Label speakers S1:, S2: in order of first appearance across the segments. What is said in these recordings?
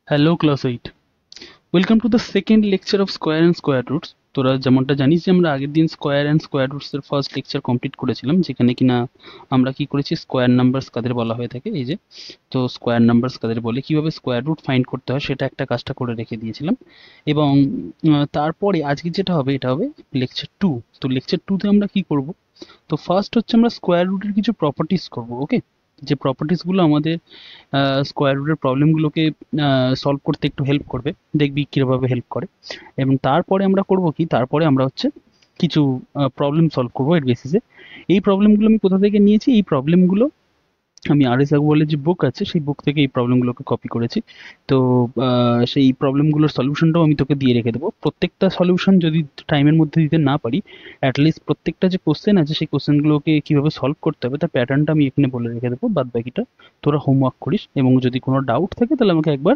S1: Hello class 8, welcome to the second lecture of square and square roots. তোরা যেমনটা জানিস যে আমরা আগের দিন স্কোয়ার অ্যান্ড স্কোয়ার রুটস এর ফার্স্ট লেকচার কমপ্লিট করেছিলাম, যেখানে কিনা আমরা কি করেছি, স্কোয়ার নাম্বারস কাদের বলা হয়ে থাকে, এই যে তো স্কোয়ার নাম্বারস কাদের বলে, কিভাবে স্কোয়ার রুট ফাইন্ড করতে হয় সেটা একটা কাজটা করে রেখে দিয়েছিলাম। এবং তারপরে আজকে যেটা হবে এটা হবে লেকচার 2। তো লেকচার 2 তে আমরা কি করব, তো ফার্স্ট হচ্ছে আমরা স্কোয়ার রুটের কিছু প্রপার্টিস করব। ওকে, যে প্রপার্টিসগুলো আমাদের স্কোয়ার রুটের প্রবলেমগুলোকে সলভ করতে একটু হেল্প করবে, দেখবি কীভাবে হেল্প করে। এবং তারপরে আমরা করব কি, তারপরে আমরা হচ্ছে কিছু প্রবলেম সলভ করবো এর বেসিসে। এই প্রবলেমগুলো আমি কোথা থেকে নিয়েছি, এই প্রবলেমগুলো আমি আর.এস. আগরওয়ালের যে বুক আছে সেই বুক থেকে এই প্রবলেমগুলোকে কপি করেছি। তো সেই প্রবলেমগুলোর সলিউশনটাও আমি তোকে দিয়ে রেখে দেবো। প্রত্যেকটা সলিউশন যদি টাইমের মধ্যে দিতে না পারি, অ্যাটলিস্ট প্রত্যেকটা যে কোশ্চেন আছে সেই কোশ্চেনগুলোকে কীভাবে সলভ করতে হবে তার প্যাটার্নটা আমি এখানে বলে রেখে দেবো। বাদ বাকিটা তোরা হোমওয়ার্ক করিস, এবং যদি কোনো ডাউট থাকে তাহলে আমাকে একবার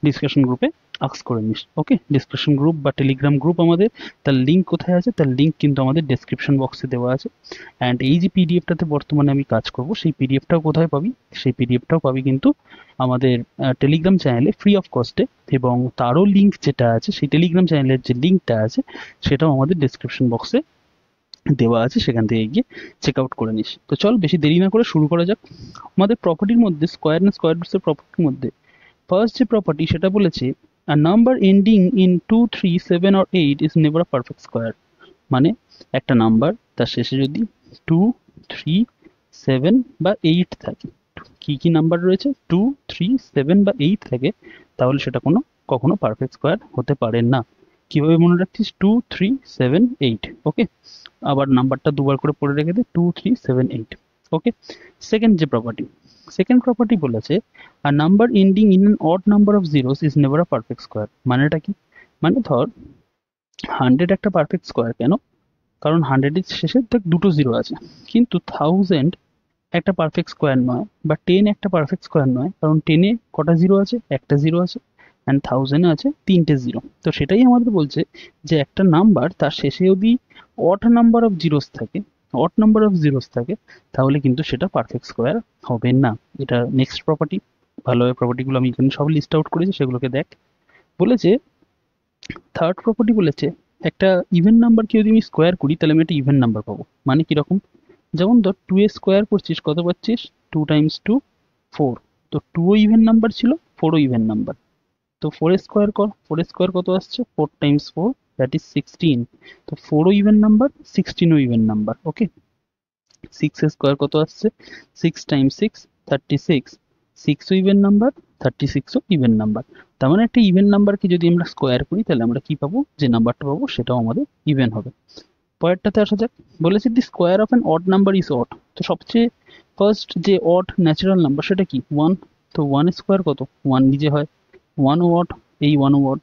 S1: ডিসকাশন গ্রুপে আস্ক করে নিস। ওকে, ডিসকাশন গ্রুপ বা টেলিগ্রাম গ্রুপ আমাদের, তার লিঙ্ক কোথায় আছে, তার লিঙ্ক কিন্তু আমাদের ডেসক্রিপশন বক্সে দেওয়া আছে। অ্যান্ড এই যে পিডিএফটাতে বর্তমানে আমি কাজ করব, সেই পিডিএফটাও কোথায় পাবি, সেই পিডিএফটাও পাবি কিন্তু আমাদের টেলিগ্রাম চ্যানেলে ফ্রি অফ কস্টে। এবং তারও লিঙ্ক যেটা আছে, সেই টেলিগ্রাম চ্যানেলের যে লিঙ্কটা আছে সেটাও আমাদের ডেসক্রিপশন বক্সে দেওয়া আছে, সেখান থেকে গিয়ে চেক আউট করে নিস। তো চল বেশি দেরি না করে শুরু করা যাক। আমাদের প্রপার্টির মধ্যে, স্কোয়ার অ্যান্ড স্কোয়ার রুটসের প্রপার্টির মধ্যে ফার্স্ট যে প্রপার্টি সেটা বলেছে, আ number ending in 2, 3, 7 or 8 is never a perfect square. মানে একটা নাম্বার তার শেষে যদি 2, 3, 7 বা 8 থাকে, কি কি নাম্বার রয়েছে, 2, 3, 7 বা 8 থাকে, তাহলে সেটা কখনো পারফেক্ট স্কোয়ার হতে পারে না। কিভাবে মনে রাখছিস, 2, 3, 7, 8। ওকে, আবার নাম্বারটা দুবার করে পড়ে রেখে দে, 2, 3, 7, 8। ওকে, সেকেন্ড যে প্রপার্টি, সেকেন্ড প্রপার্টি বলেছে, আ number ending in an odd number of zeros is never a perfect square. মানেটা কি, মানে ধর 100 একটা পারফেক্ট স্কোয়ার কেন, কারণ 100 এর শেষে দেখ দুটো জিরো আছে। কিন্তু 1000 একটা পারফেক্ট স্কোয়ার নয়, বা 10 একটা পারফেক্ট স্কোয়ার নয়, কারণ 10-এ কটা জিরো আছে, একটা জিরো আছে। অ্যান্ড 1000-এ আছে তিনটে জিরো। তো সেটাই আমাদের বলছে যে একটা নাম্বার তার শেষে যদি অড নাম্বার অফ জিরোস থাকে, অড নাম্বার অফ জিরোস থাকে, তাহলে কিন্তু সেটা পারফেক্ট স্কোয়ার হবে না। এটা নেক্সট প্রপার্টি। ভালোভাবে প্রপার্টিগুলো আমি এখানে সব লিস্ট আউট করেছি, সেগুলোকে দেখ। বলেছে থার্ড প্রপার্টি বলেছে, একটা ইভেন নাম্বারকে যদি আমি স্কোয়ার করি তাহলে আমি একটা ইভেন নাম্বার পাবো। মানে কিরকম, যেমন ধর 2 এর স্কোয়ার করছিস, কত পাচ্ছিস, 2 টাইমস 2, 4। তো 2 ও ইভেন নাম্বার ছিল, 4 ও ইভেন নাম্বার। তো 4 এর স্কোয়ার কর, 4 এর স্কোয়ার কত আসছে, 4 টাইমস 4, দ্যাট ইজ 16। তো 4 ও ইভেন নাম্বার, 16 ও ইভেন নাম্বার। ওকে, 6 এর স্কোয়ার কত আসছে, 6 টাইমস 6, 36। 6 ও ইভেন নাম্বার, 36 ও ইভেন নাম্বার। তার মানে একটা ইভেন নাম্বারকে যদি আমরা স্কোয়ার করি তাহলে আমরা কি পাবো, যে নাম্বারটা পাবো সেটাও আমাদের ইভেন হবে। পরেরটাতে আসা যাক। বলেছে দি square of an odd number is odd. তো সবচেয়ে ফার্স্ট যে অড ন্যাচারাল নাম্বার সেটা কি, 1। তো 1 স্কোয়ার কত, 1 নিজে হয়, 1 ও অড, এই 1 ও অড।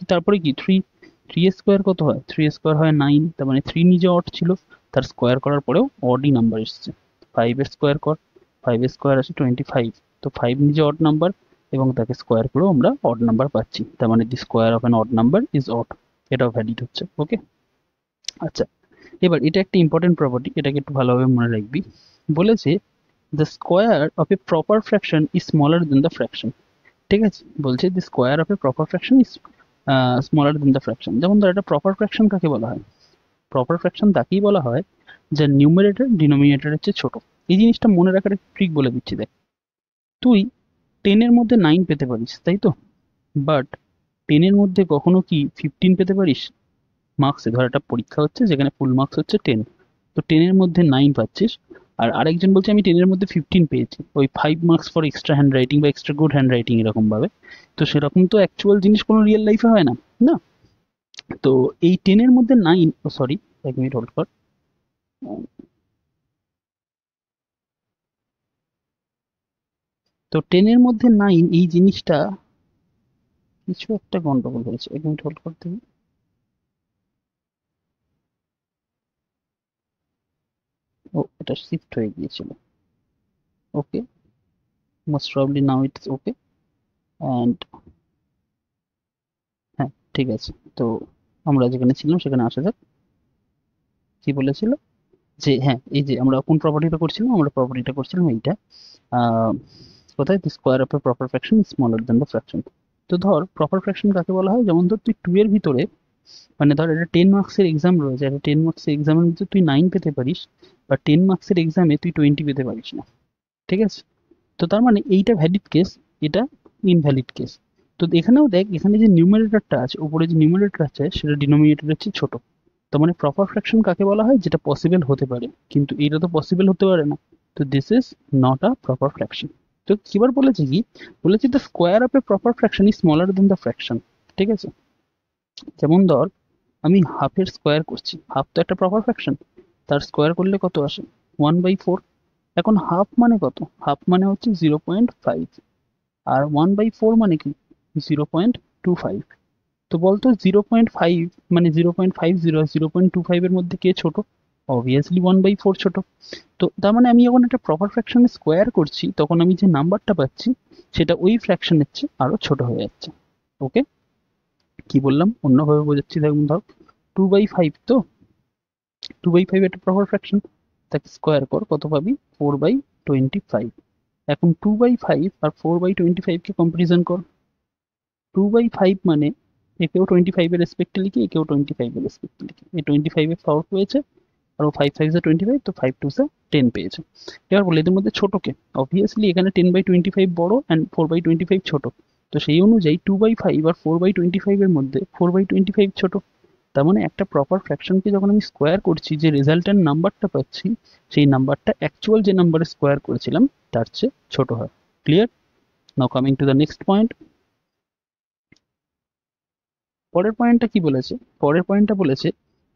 S1: তারপরে কি 3, 3 এর স্কোয়ার কত হয়, 3 এর স্কোয়ার হয় 9। তার মানে 3 নিজে অড ছিল, তার স্কোয়ার করার পরেও অডই নাম্বার এসছে। 5 এর স্কোয়ার কর, 5 এর স্কোয়ার আছে 25। তো 5 নিজে অড নাম্বার, এবং তাকে স্কোয়ার করেও আমরা অড নাম্বার পাচ্ছি। তার মানে দি square of an odd number is odd. এটাও ভ্যালিড হচ্ছে। ওকে, আচ্ছা, এবার এটা একটা ইম্পর্টেন্ট প্রপার্টি, এটাকে একটু ভালোভাবে মনে রাখবি। বলেছে the square of a proper fraction is smaller then the fraction. ঠিক আছে, বলছে দি square of a proper fraction is smaller then the fraction. যেমন ধর একটা প্রপার ফ্র্যাকশন কাকে বলা হয়, প্রপার ফ্র্যাকশন তাকেই বলা হয় যে নিউমারেটর ডিনোমিনেটরের চেয়ে ছোট। এই জিনিসটা মনে রাখার একটা ট্রিক বলে দিচ্ছি দেখ। তুই 10 এর মধ্যে 9 পেতে পারিস, তাই তো, বাট 10 এর মধ্যে কখনো কি 15 পেতে পারিস? মার্কসে ধর একটা পরীক্ষা হচ্ছে যেখানে ফুল মার্কস হচ্ছে 10, তো 10 এর মধ্যে 9 পাচ্ছিস, আর আরেকজন বলছে আমি 10 এর মধ্যে 15 পেয়েছি, ওই 5 marks for extra hand writing বা এক্সট্রা গুড হ্যান্ড রাইটিং এরকম ভাবে। তো সেরকম তো অ্যাকচুয়াল জিনিস কোনো রিয়েল লাইফে হয় না, না। তো এই 10 এর মধ্যে 9, সরি, এক মিনিট হোল্ড কর। তো 10 এর মধ্যে 9 এই জিনিসটা কিছু একটা গন্ডগোল হয়েছে, এক মিনিট হোল্ড করতে হবে। ও, এটা শিফট হয়ে গিয়েছিল। Okay, most probably now it's okay. And হ্যাঁ, ঠিক আছে। তো আমরা যেখানে ছিলাম সেখানে আসা যাক। কি বলেছিল, যে হ্যাঁ, এই যে আমরা কোন প্রপার্টিটা করছিলাম, আমরা প্রপার্টিটা করছিলাম এইটা। কোথায় দি square of a proper fraction is smaller than the fraction. তো ধর প্রপার ফ্র্যাকশন কাকে বলা হয়, যেমন ধর তুই 2 এর ভিতরে, মানে ধর এটা 10 মার্কসের এক্সাম রয়েছে, এটা 10 মার্কসের এক্সামের মধ্যে তুই 9 পেতে পারিস, বা 10 মার্কসের এক্সামে তুই 20 পেতে পারিস না, ঠিক আছে? তো তার মানে এইটা ভ্যালিড কেস, এটা ইনভ্যালিড কেস। তো এখানেও দেখ, এখানে যে নিউমারেটরটা আছে, উপরে যে নিউমারেটর আছে সেটা ডিনোমিনেটরের চেয়ে ছোট। তার মানে প্রপার ফ্র্যাকশন কাকে বলা হয়, যেটা পসিবল হতে পারে, কিন্তু এটা তো পসিবল হতে পারে না। তো this is not a proper fraction. তো কিবার বলেছে কি, বলেছে the square of a proper fraction is smaller then the fraction, ঠিক আছে? যেমন ধর আমি হাফের স্কোয়ার করছি, হাফ তো একটা প্রপার ফ্র্যাকশন, তার স্কোয়ার করলে কত আসে, 1/4। এখন হাফ মানে কত, হাফ মানে হচ্ছে 0.5, আর 1/4 মানে কি, 0.25। তো বলতো 0.5 মানে 0.50 আর 0.25 এর মধ্যে কে ছোট? অবভিয়াসলি 1/4 ছোট। তো তার মানে আমি যখন একটা প্রপার ফ্র্যাকশন স্কোয়ার করছি, তখন আমি যে নাম্বারটা পাচ্ছি সেটা ওই ফ্র্যাকশনের চেয়ে আরো ছোট হয়ে যাচ্ছে। ওকে, কি বললাম, অন্যভাবে বোঝাচ্ছি, দেখুন ধর 2/5, তো 2/5 একটা প্রপার ফ্র্যাকশন, তাকে স্কোয়ার কর, কত পাবি, 4/25। এখন 2/5 আর 4/25 কে কম্পারিজন কর। 2/5 মানে একেও 25 এর রেসপেক্টে লিখি, একেও 25 এর রেসপেক্টে লিখি, এই 25 এর পাওয়ার পেয়েছে, আর ও 5 5 25, তো 5 2 10 পেয়েছে। এবার বলে এদের মধ্যে ছোট কে, অবভিয়াসলি এখানে 10/25 বড় অ্যান্ড 4/25 ছোট। তো সেই অনুযায়ী 2/5 আর 4/25 এর মধ্যে 4/25 ছোট। তার মানে একটা প্রপার ফ্র্যাকশনকে যখন আমি স্কোয়ার করছি, যে রেজাল্টেন্ট নাম্বারটা পাচ্ছি, সেই নাম্বারটা অ্যাকচুয়াল যে নাম্বারে স্কোয়ার করেছিলাম তার চেয়ে ছোট হয়। Clear? Now coming to the next point. পরের পয়েন্টটা কি বলেছে, পরের পয়েন্টটা বলেছে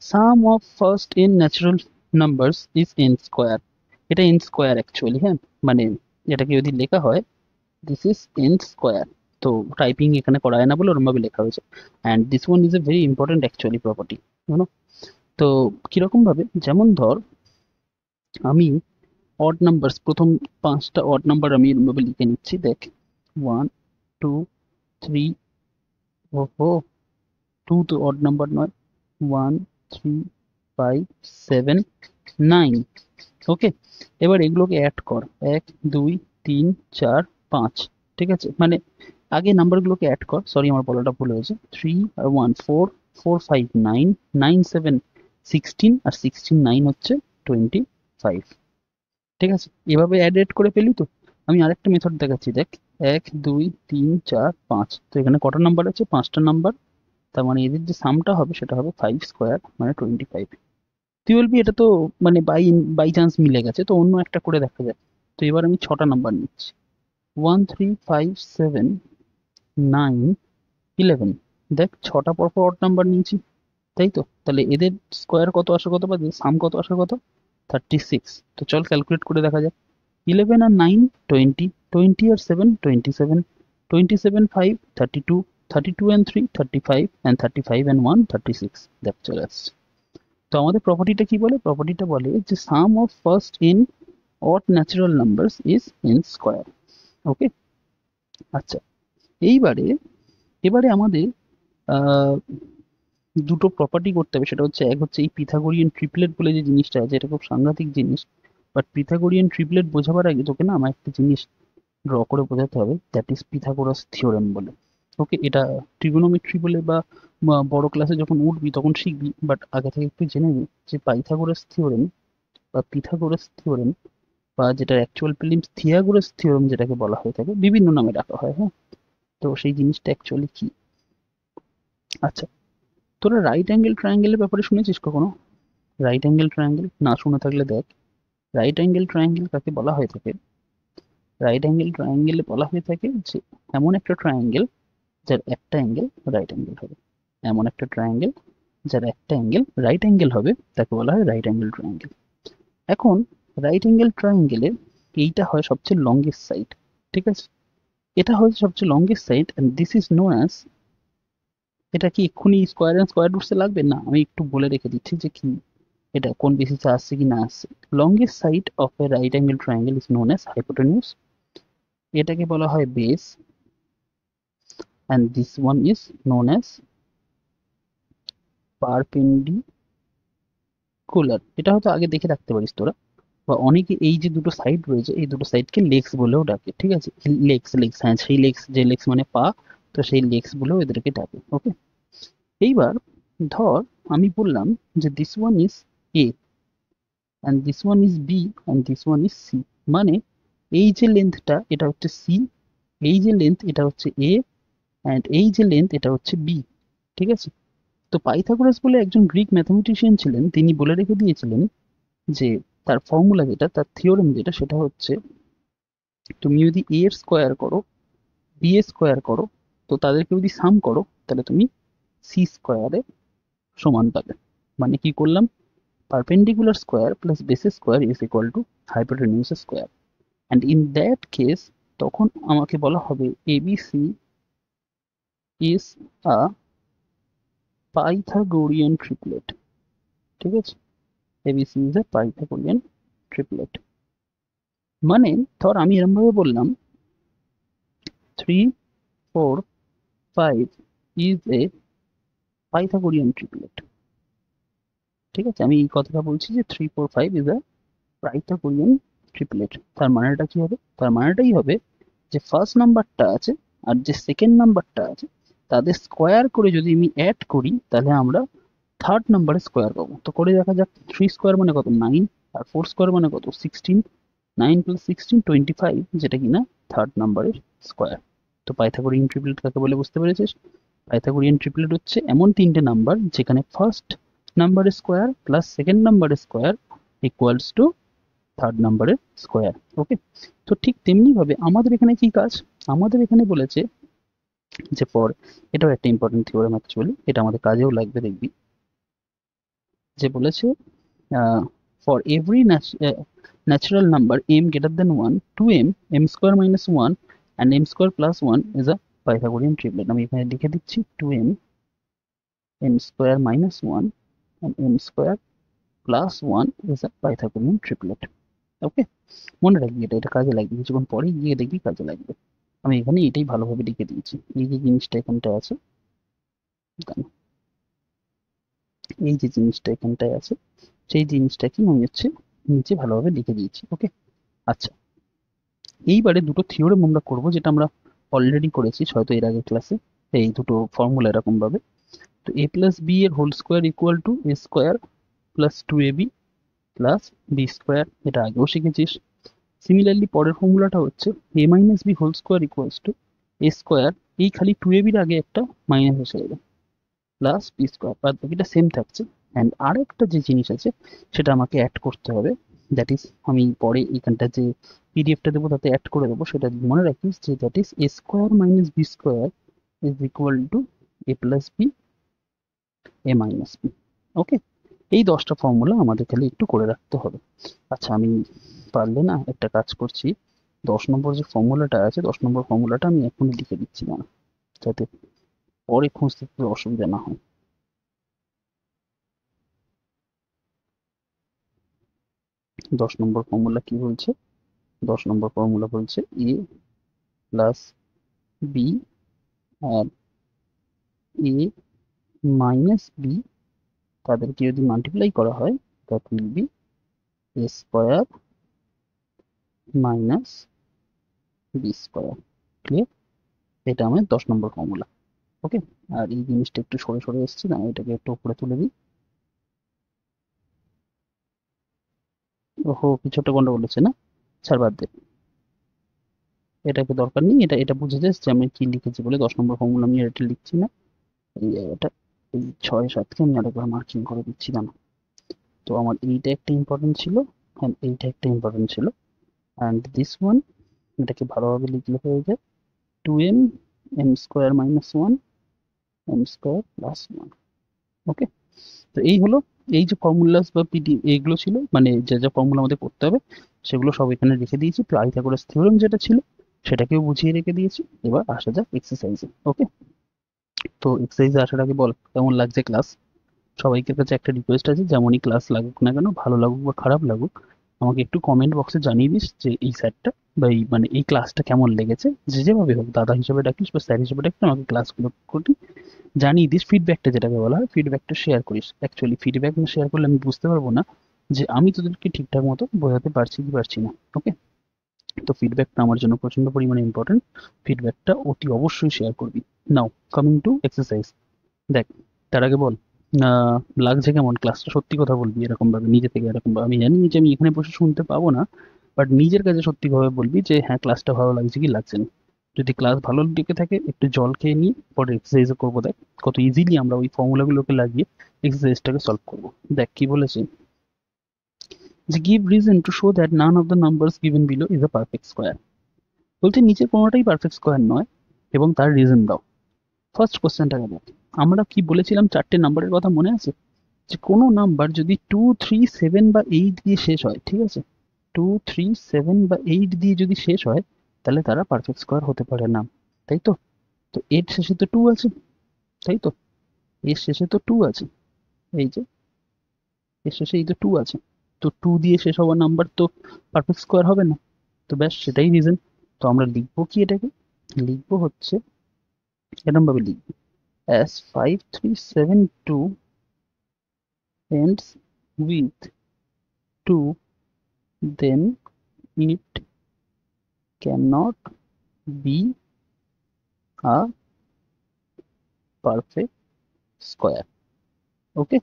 S1: sum of first n natural numbers is n square. এটা এন স্কোয়ার অ্যাকচুয়ালি, হ্যাঁ, মানে এটাকে যদি লেখা হয় দিস ইজ এন স্কোয়ার, তো টাইপিং এখানে করা হয় না বলে ওরমভাবে লেখা হয়েছে। And this one is a very important actually property, জানো? তো কিরকম ভাবে, যেমন ধর আমি অড নাম্বারস, প্রথম 5টা অড নাম্বার আমি এরমভাবে লিখে নিচ্ছি, দেখ 1 2 3, ওহো 2 তো অড নাম্বার নয়, 1 3 5 7 9। ওকে, এবার এগুলোকে অ্যাড কর, 1 2 3 4 5, ঠিক আছে? মানে আগে নাম্বারগুলোকে অ্যাড কর, সরি আমার বলাটা ভুল হয়েছে, 3 আর 1 4, 4 5 9, 9 7 16, আর 16 9 হচ্ছে 25, ঠিক আছে? এভাবে অ্যাড করে পেলি তো। আমি আরেকটা মেথড দেখাচ্ছি, দেখ 1 2 3 4 5, তো এখানে কটা নাম্বার আছে, 5টা নাম্বার। তার মানে এদের যে সামটা হবে সেটা হবে 5 স্কোয়ার মানে 25। তুই বলবি এটা তো মানে বাই চান্স মিলে গেছে, তো অন্য একটা করে দেখা যায়। তো এবার আমি 6টা নাম্বার নিচ্ছি, 1 3 5 7 9 11। দেখ 6টা পরপর অড নাম্বার নিয়েছি, তাই তো? তাহলে এদের স্কোয়ার কত আসার কথা, বা সাম কত আসার কথা, 36। তো চল ক্যালকুলেট করে দেখা যাক। 11 আর 9 20, 20 আর 7 27, 27 5 32, 32 and 3 35, and 35 and 1 36। দেখ চলে আসছে। তো আমাদের প্রপার্টিটা কি বলে, প্রপার্টিটা বলে যে sum of first n odd natural numbers is n square. Okay, আচ্ছা, এইবারে এবারে আমাদের আহ, দুটো প্রপার্টি করতে হবে, সেটা হচ্ছে এক হচ্ছে এই পিথাগোরিয়ান ট্রিপলেট বলে যে জিনিসটা আছে, এটা খুব সাংঘাতিক জিনিস। বাট পিথাগোরিয়ান ট্রিপলেট বোঝাবার আগে তোকে না আমার একটা জিনিস ড্র করে বোঝাতে হবে, দ্যাট ইজ পিথাগোরাস থিওরেম বলে। ওকে, এটা ট্রিগোনোমেট্রি বলে বা বড় ক্লাসে যখন উঠবি তখন শিখবি, বাট আগে থেকে একটু জেনে নি যে পাইথাগোরাস থিওরেম বা পিথাগোরাস থিওরেম, বা যেটা অ্যাকচুয়াল প্রিলিমস থিয়াগোরাস থিওরেম যেটাকে বলা হয়ে থাকে, বিভিন্ন নামে ডাকা হয়, হ্যাঁ। তো সেই জিনিসটা অ্যাকচুয়ালি কি? আচ্ছা, তোরা রাইট অ্যাঙ্গেল ট্রায়াঙ্গেলের ব্যাপারে শুনেছিস কখনো? রাইট অ্যাঙ্গেল ট্রায়াঙ্গেল না শুনে থাকলে দেখ, রাইট অ্যাঙ্গেল ট্রায়াঙ্গেল কাকে বলা হয়ে থাকে, রাইট অ্যাঙ্গেল ট্রায়াঙ্গেলে বলা হয়ে থাকে যে এমন একটা ট্রায়াঙ্গেল যার একটা অ্যাঙ্গেল রাইট অ্যাঙ্গেল হবে, এমন একটা ট্রায়াঙ্গেল যার একটা অ্যাঙ্গেল রাইট অ্যাঙ্গেল হবে, তাকে বলা হয় রাইট অ্যাঙ্গেল ট্রায়াঙ্গেল। এখন রাইট অ্যাঙ্গেল ট্রায়াঙ্গেলের এইটা হয় সবচেয়ে লংগেস্ট সাইড, ঠিক আছে? এটা হচ্ছে সবচেয়ে longest side, and this is known as, এটা কি এক্ষুনি স্কোয়ার অ্যান্ড স্কোয়ার রুটসে লাগবে না, আমি একটু বলে রেখে দিচ্ছি যে কি এটা কোন বেসিসে আসছে কি না আসছে। Longest side of a right angle triangle is known as hypotenuse, এটাকে বলা হয় base, and this one is known as perpendicular। এটা হয়তো আগে দেখে রাখতে পারিস তোরা, বা অনেকে এই যে দুটো সাইড রয়েছে এই দুটো সাইডকে লেগস বলেও ডাকে, ঠিক আছে? লেগস, লেগস, হ্যাঁ সেই লেগস, যে লেগস মানে পা, তো সেই লেগস বলেও এদেরকে ডাকে। ওকে, এইবার ধর আমি বললাম যে this one is a and this one is b and this one is c, মানে এই যে লেন্থটা এটা হচ্ছে সি, এই যে লেন্থ এটা হচ্ছে এ, অ্যান্ড এই যে লেন্থ এটা হচ্ছে বি, ঠিক আছে? তো পাইথাগোরাস বলে একজন গ্রিক ম্যাথমেটিশিয়ান ছিলেন, তিনি বলে রেখে দিয়েছিলেন যে তার ফর্মুলা যেটা, তার থিওরেম যেটা, সেটা হচ্ছে তুমি যদি এ এর স্কোয়ার করো, বি এর স্কোয়ার করো, তো তাদেরকে যদি সাম করো তাহলে তুমি সি স্কোয়ারের সমান পাবে। মানে কি করলাম, perpendicular square plus base square is equal to hypotenuse square, and in that case তখন আমাকে বলা হবে A B C is a Pythagorean triplet, ঠিক আছে? A B C is a Pythagorean triplet. মানে ধর আমি এরকম ভাবে বললাম 3, 4, 5 ইজ এ পাইথাগোরিয়ান ট্রিপলেট, ঠিক আছে? আমি এই কথাটা বলছি যে 3, 4, 5 ইজ আ পাইথাগোরিয়ান ট্রিপলেট। তার মানেটা কি হবে? তার মানেটাই হবে যে ফার্স্ট নাম্বারটা আছে আর যে সেকেন্ড নাম্বারটা আছে তাদের স্কোয়ার করে যদি আমি অ্যাড করি তাহলে আমরা থার্ড নাম্বারের স্কোয়ার পাবো। তো করে দেখা যাক, 3 স্কোয়ার মানে কত, 9, আর 4 স্কোয়ার মানে কত, 16, 9 + 16 = 25, যেটা কিনা থার্ড নাম্বারের স্কোয়ার। তো পাইথাগোরিয়ান ট্রিপলেট কাকে বলে বুঝতে পেরেছিস? পাইথাগোরিয়ান ট্রিপলেট হচ্ছে এমন তিনটে নাম্বার যেখানে ফার্স্ট নাম্বারের স্কোয়ার প্লাস সেকেন্ড নাম্বারের স্কোয়ার ইকুয়ালস টু থার্ড নাম্বারের স্কোয়ার। ওকে, তো ঠিক তেমনি ভাবে আমাদের এখানে কি কাজ, আমাদের এখানে বলেছে যে ফর, এটাও একটা ইম্পর্টেন্ট থিওরেম অ্যাকচুয়ালি, এটা আমাদের কাজেও লাগবে দেখবি, যে বলেছে for every natural number m greater than 1, 2m, m square minus 1 and m square plus 1 is a Pythagorean triplet। আমি এখানে লিখে দিচ্ছি 2m, m square minus 1 and m square plus 1 is a Pythagorean triplet। ওকে, মনে রাখবি, এটা এটা কাজে লাগবে, কিছুক্ষণ পরে গিয়ে দেখবি কাজে লাগবে। আমি এখানে এটাই ভালোভাবে লিখে দিয়েছি, এই যে জিনিসটা এখানটায় আছে, দাঁড়া, এই যে জিনিসটা এখানটায় আছে সেই জিনিসটাকে আমি হচ্ছে নিচে ভালোভাবে লিখে দিয়েছি। ওকে, আচ্ছা, এইবারে দুটো থিওরেম আমরা করব যেটা আমরা অলরেডি করেছি হয়তো এর আগের ক্লাসে, এই দুটো ফর্মুলা এরকম ভাবে। তো a প্লাস বি এর whole square equal to a square plus 2ab plus b square, এটা আগেও শিখেছিস। সিমিলারলি পরের ফর্মুলাটা হচ্ছে a minus b whole square equals to a square, এই খালি 2ab এর আগে একটা মাইনাস এসে যাবে, প্লাস বি স্কোয়ার, বাদ বাকিটা সেম থাকছে। অ্যান্ড আর একটা যে জিনিস আছে সেটা আমাকে অ্যাড করতে হবে, দ্যাট ইজ আমি পরে এইখানটা যে পিডিএফটা দেবো তাতে অ্যাড করে দেবো, সেটা মনে রাখিস যে that is a square minus b square is equal to a plus b, a minus b. Okay, এই 10টা ফর্মুলা আমাদের খালি একটু করে রাখতে হবে। আচ্ছা, আমি পারলে না একটা কাজ করছি, 10 নম্বর যে ফর্মুলাটা আছে 10 নম্বর ফর্মুলাটা আমি এখনই লিখে দিচ্ছি না, যাতে পরে খুঁজতে খুব অসুবিধা না হয়। 10 নম্বর ফর্মুলা কি বলছে? 10 নম্বর ফর্মুলা বলছে এ প্লাস বি আর এ মাইনাস বি, তাদেরকে যদি মাল্টিপ্লাই করা হয় that will be a square minus b square. Clear? এটা আমার 10 নম্বর ফর্মুলা। ওকে, আর এই জিনিসটা একটু সরে সরে এসছে না, এটাকে একটু উপরে তুলে দিই। ওহো, কিছু একটা গন্ডগোল হচ্ছে না, ছাড় বাদ দে, এটাকে দরকার নেই, এটা এটা বুঝে যাস যে আমি কি লিখেছি বলে 10 নম্বর ফর্মুলা আমি আর এটা লিখছি না। এই জায়গাটা, এই 6, 7কে আমি আরেকবার মার্কিং করে দিচ্ছি, জানো? তো আমার এইটা একটা ইম্পর্টেন্ট ছিল অ্যান্ড এইটা একটা ইম্পর্টেন্ট ছিল, অ্যান্ড দিস ওয়ান, এটাকে ভালোভাবে লিখলে হয়ে যায় 2m, m square minus 1, m square plus 1। ওকে, তো এই হলো, এই যে ফর্মুলাস বা পিডি এইগুলো ছিল, মানে যা যা ফর্মুলা আমাদের করতে হবে সেগুলো সব এখানে রেখে দিয়েছি। পাইথাগোরাস থিওরেম যেটা ছিল সেটাকেও বুঝিয়ে রেখে দিয়েছি। এবার আসা যাক এক্সারসাইজে। ওকে, তো এক্সারসাইজে আসার আগে বল কেমন লাগছে ক্লাস? সবাইকে কাছে একটা রিকোয়েস্ট আছে, যেমনই ক্লাস লাগুক না কেন, ভালো লাগুক বা খারাপ লাগুক, আমাকে একটু কমেন্ট বক্সে জানিয়ে দিস যে এই স্যারটা বা এই মানে এই ক্লাসটা কেমন লেগেছে। যে যেভাবে হোক, দাদা হিসেবে ডাকিস বা স্যার হিসেবে ডাকিস, আমাকে ক্লাসগুলো করবি জানিয়ে দিস। ফিডব্যাকটা যেটাকে বলা হয় ফিডব্যাকটা শেয়ার করিস। অ্যাকচুয়ালি ফিডব্যাক না শেয়ার করলে আমি বুঝতে পারবো না যে আমি তোদেরকে ঠিকঠাক মতো বোঝাতে পারছি কি পারছি না। ওকে, তো ফিডব্যাকটা আমার জন্য প্রচন্ড পরিমাণে ইম্পর্টেন্ট। ফিডব্যাকটা অতি অবশ্যই শেয়ার করবি। নাও কামিং টু এক্সারসাইজ। দেখ, তার আগে বল, লাগছে কেমন ক্লাসটা? সত্যি কথা বলবি এরকম ভাবে নিজে থেকে, এরকম ভাবে। আমি জানি যে আমি এখানে বসে শুনতে পাবো না, বাট নিজের কাছে সত্যি ভাবে বলবি যে হ্যাঁ ক্লাসটা ভালো লাগছে কি লাগছে না। যদি ক্লাস ভালো লেগে থাকে একটু জল খেয়ে নিয়ে পরে এক্সারসাইজও করবো। দেখ কত ইজিলি আমরা ওই ফর্মুলাগুলোকে লাগিয়ে এক্সারসাইজটাকে সলভ করবো। দেখ কি বলেছে, যে give reason to show that none of the numbers given below is a perfect square. বলতে নিচের কোনোটাই পারফেক্ট স্কোয়ার নয় এবং তার রিজন দাও। ফার্স্ট কোশ্চেনটাকে দেখ, আমরা কি বলেছিলাম চারটে নাম্বারের কথা মনে আছে? যে কোনো নাম্বার যদি 2, 3, 7 বা 8 দিয়ে শেষ হয়, ঠিক আছে, 2, 3, 7 বা 8 দিয়ে যদি শেষ হয় তাহলে তারা পারফেক্ট স্কোয়ার হতে পারে না, তাই তো? তো এর শেষে তো 2 আছে, তাই তো? এর শেষে তো 2 আছে, এই যে এর শেষে এই তো 2 আছে। তো 2 দিয়ে শেষ হওয়া নাম্বার তো পারফেক্ট স্কোয়ার হবে না। তো ব্যাস সেটাই রিজন। তো আমরা লিখবো কি এটাকে? লিখবো হচ্ছে এরকম ভাবে লিখবো, as 5372 ends with 2, then it cannot be a perfect square. ওকে,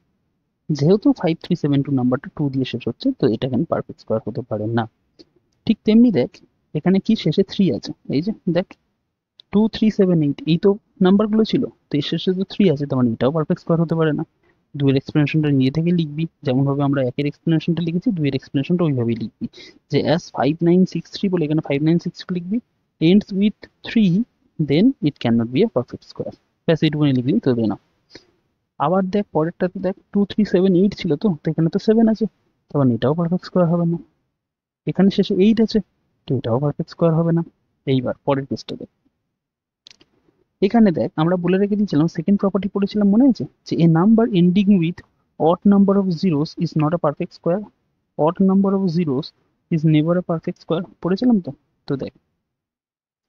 S1: যেহেতু 5372 নাম্বারটা 2 দিয়ে শেষ হচ্ছে, তো এটা কেন পারফেক্ট স্কোয়ার হতে পারে না। ঠিক তেমনি দেখ, এখানে কি শেষে 3 আছে, এই যে দেখ 2, 3, 7, 8 এই তো নাম্বারগুলো ছিল, তো এর শেষে তো 3 আছে, তার মানে এটাও পারফেক্ট স্কোয়ার হতে পারে না। দুইয়ের এক্সপ্লেনেশনটা নিয়ে থেকে লিখবি, যেমন ভাবে আমরা একের এক্সপ্লেনেশনটা লিখেছি দুইয়ের এক্সপ্লেনেশনটা ওইভাবেই লিখবি, যে অ্যাজ 5963 বলে এখানে 5963 লিখবি, ends with 3, then it can not be a perfect square. ব্যাস এইটুকুনি লিখবি তো দে না। আবার দেখ পরেরটাতে দেখ 2, 3, 7, 8 ছিল, তো এখানে তো 7 আছে, তার মানে এটাও পারফেক্ট স্কোয়ার হবে না। এখানে শেষে 8 আছে, তো এটাও পারফেক্ট স্কোয়ার হবে না। এইবার পরের কেসটা দেখ, এখানে দেখ আমরা বলে রেখে দিয়েছিলাম, সেকেন্ড প্রপার্টি পড়েছিলাম মনে আছে, যে a number ending with odd number of zeros is not a perfect square, odd number of zeros is never a perfect square পড়েছিলাম তো। তো দেখ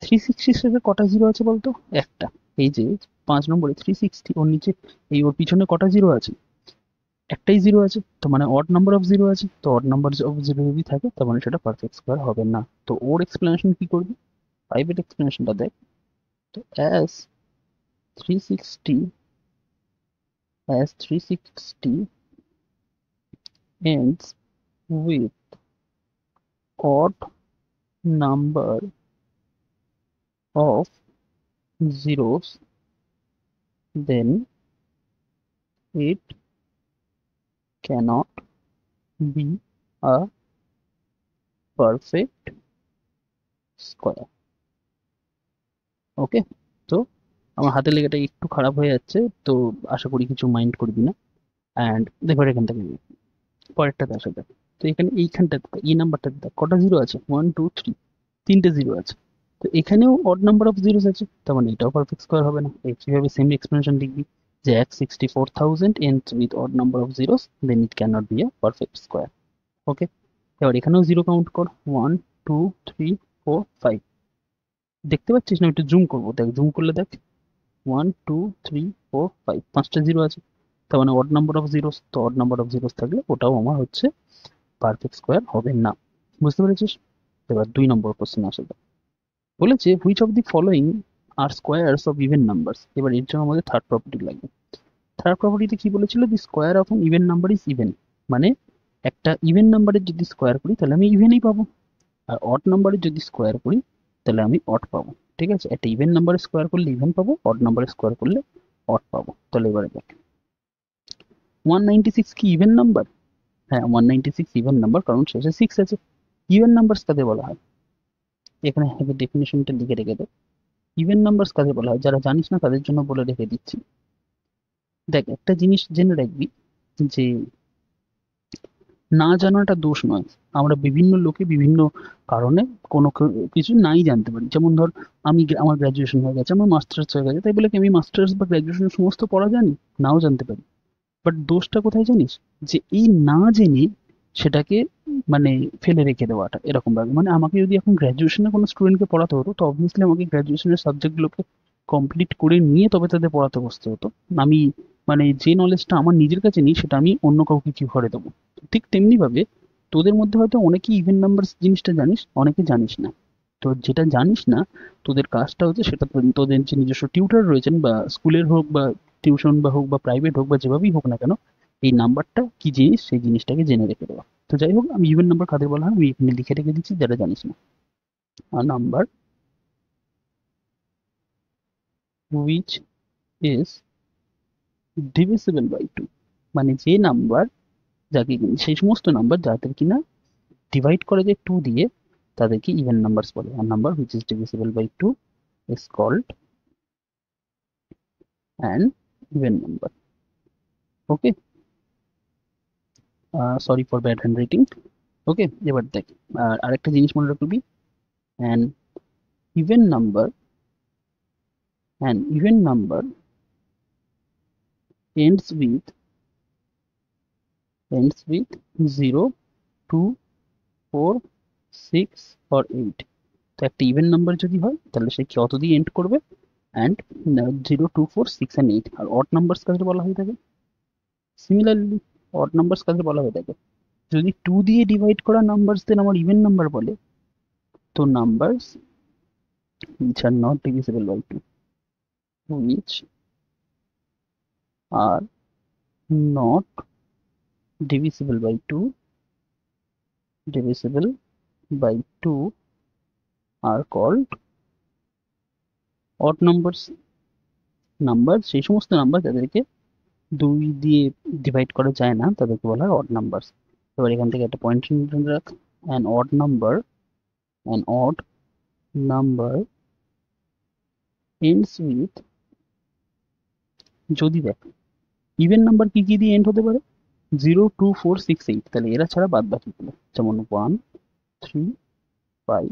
S1: 360 সাথে কটা জিরো আছে বলতো? একটা। এই যে 5 নম্বরে 360, ওর নিচে এই ওর পিছনে কটা জিরো আছে? একটাই জিরো আছে, তো মানে অড নাম্বার অফ জিরো আছে, তো অড নাম্বার অফ জিরো যদি থাকে তার মানে সেটা পারফেক্ট স্কোয়ার হবে না। তো ওর এক্সপ্লেনেশন কি করবি? ফাইভের এক্সপ্লেনেশনটা দেখ, তো as 360 360 ends with odd number of zeros, then it cannot be a perfect square. ওকে, তো আমার হাতের লেখাটা একটু খারাপ হয়ে যাচ্ছে, তো আশা করি কিছু মাইন্ড করবি না। অ্যান্ড দেখো এখান থেকে পরেরটাতে আসা যাক। তো এখানে এইখানটাতে এই নাম্বারটাতে দেখ কটা জিরো আছে, 1, 2, 3, তিনটে জিরো আছে। তো এখানেও অড নাম্বার অফ জিরোস আছে, তার মানে এটাও পারফেক্ট স্কোয়ার হবে না। এইভাবে সেম এক্সপ্লেনেশন লিখবি, যে এক 64,000 ends with odd number of zeros, then it cannot be a perfect square. ওকে, এবার এখানেও জিরো কাউন্ট কর, 1, 2, 3, 4, 5। দেখতে পাচ্ছিস না? একটু জুম করবো, দেখ জুম করলে দেখ 1, 2, 3, 4, 5 পাঁচটা জিরো আছে, তার মানে অড নাম্বার অফ জিরোস, তো অড নাম্বার অফ জিরোস থাকলে ওটাও আমার হচ্ছে পারফেক্ট স্কোয়ার হবে না। বুঝতে পেরেছিস? এবার 2 নম্বর কোশ্চেন আসে, বলেছে which of the following R squares of even numbers. এবার এর জন্য আমাদের থার্ড প্রপার্টি লাগবে। থার্ড প্রপার্টিতে কি বলেছিল, দি square of an even number is even. মানে একটা ইভেন নাম্বারের যদি স্কোয়ার করি তাহলে আমি ইভেনই পাবো, আর অড নাম্বারের যদি স্কোয়ার করি তাহলে আমি অড পাবো। ঠিক আছে, একটা ইভেন নাম্বারের স্কোয়ার করলে ইভেন পাবো, অড নাম্বারের স্কোয়ার করলে অড পাবো। তাহলে এবারে দেখ 196 কি ইভেন নাম্বার? হ্যাঁ 196 ইভেন নাম্বার, কারণ শেষে 6 আছে। ইভেন নাম্বারস কাদের বলা হয়? এখানে আগে ডেফিনেশনটা লিখে রেখে দেয়। ইভেন নাম্বারস কাকে বলা হয়? যারা জানিস না তাদের জন্য বলে রেখে দিচ্ছি। দেখ একটা জিনিস জেনে রাখবি, যে না জানাটা দোষ নয়। আমরা বিভিন্ন লোকে বিভিন্ন কারণে কোনো কিছু নাই জানতে পারি। যেমন ধর আমি আমার গ্র্যাজুয়েশন হয়ে গেছে, আমার মাস্টার্স হয়ে গেছে, তাই বলে কি আমি মাস্টার্স বা গ্র্যাজুয়েশনের সমস্ত পড়া জানি? নাও জানতে পারি। বাট দোষটা কোথায় জানিস? যে এই না জেনে সেটাকে মানে ফেলে রেখে দেওয়াটা এরকম ভাবে। মানে আমাকে যদি এখন গ্র্যাজুয়েশনে কোনো স্টুডেন্টকে পড়াতে হতো, তো অবভিয়াসলি আমাকে গ্র্যাজুয়েশনের সাবজেক্টগুলোকে কমপ্লিট করে নিয়ে তবে তাদের পড়াতে বসতে হতো। আমি মানে যে নলেজটা আমার নিজের কাছে নেই সেটা আমি অন্য কাউকে কি করে দেবো। ঠিক তেমনি ভাবে তোদের মধ্যে হয়তো অনেকেই ইভেন নাম্বার জিনিসটা জানিস, অনেকে জানিস না। তো যেটা জানিস না, তোদের কাজটা হচ্ছে সেটা তোদের যে নিজস্ব টিউটর রয়েছেন, বা স্কুলের হোক বা টিউশন বা হোক বা প্রাইভেট হোক বা যেভাবেই হোক না কেন, এই নাম্বারটা কি জিনিস সেই জিনিসটাকে জেনে রেখে দেওয়া। তো যাই হোক, আমি ইভেন নাম্বার কাদের বলা হয় আমি এখানে লিখে রেখে দিচ্ছি যারা জানিস না। A number which is divisible by 2, মানে যে নাম্বার যাকে সেই সমস্ত নাম্বার যাদের কিনা ডিভাইড করে যায় 2 দিয়ে তাদেরকে ইভেন নাম্বারস বলে। আর number which is divisible by 2 is called an even number. Okay, sorry for bad handwriting. Okay, এবার দেখ, আর আরেকটা জিনিস মনে রাখবি, an even number, an even number ends with 0, 2, 4, 6 or 8। তো একটা ইভেন নাম্বার যদি হয় তাহলে সে কত দিয়ে এন্ড করবে, অ্যান্ড 0, 2, 4, 6 and 8। আর অড নাম্বারস কাদের বলা হয়ে থাকে? সিমিলারলি অড নাম্বারস কাদের বলা হয়ে থাকে? যদি 2 দিয়ে ডিভাইড করা নাম্বারসদের আমার ইভেন নাম্বার বলে, তো numbers which are not divisible by 2, which are not divisible by 2, divisible by 2 are called odd numbers। Number সেই সমস্ত নাম্বার যাদেরকে 2 দিয়ে ডিভাইড করা যায় না তাদেরকে বলা হয় অড নাম্বারস। এবার এখান থেকে একটা পয়েন্ট রাখ, an odd number, an odd number ends with, যদি দেখ ইভেন নাম্বার কি কি দিয়ে এন্ড হতে পারে, 0, 2, 4, 6, 8, তাহলে এরা ছাড়া বাদ বাকিগুলো যেমন 1, 3, 5,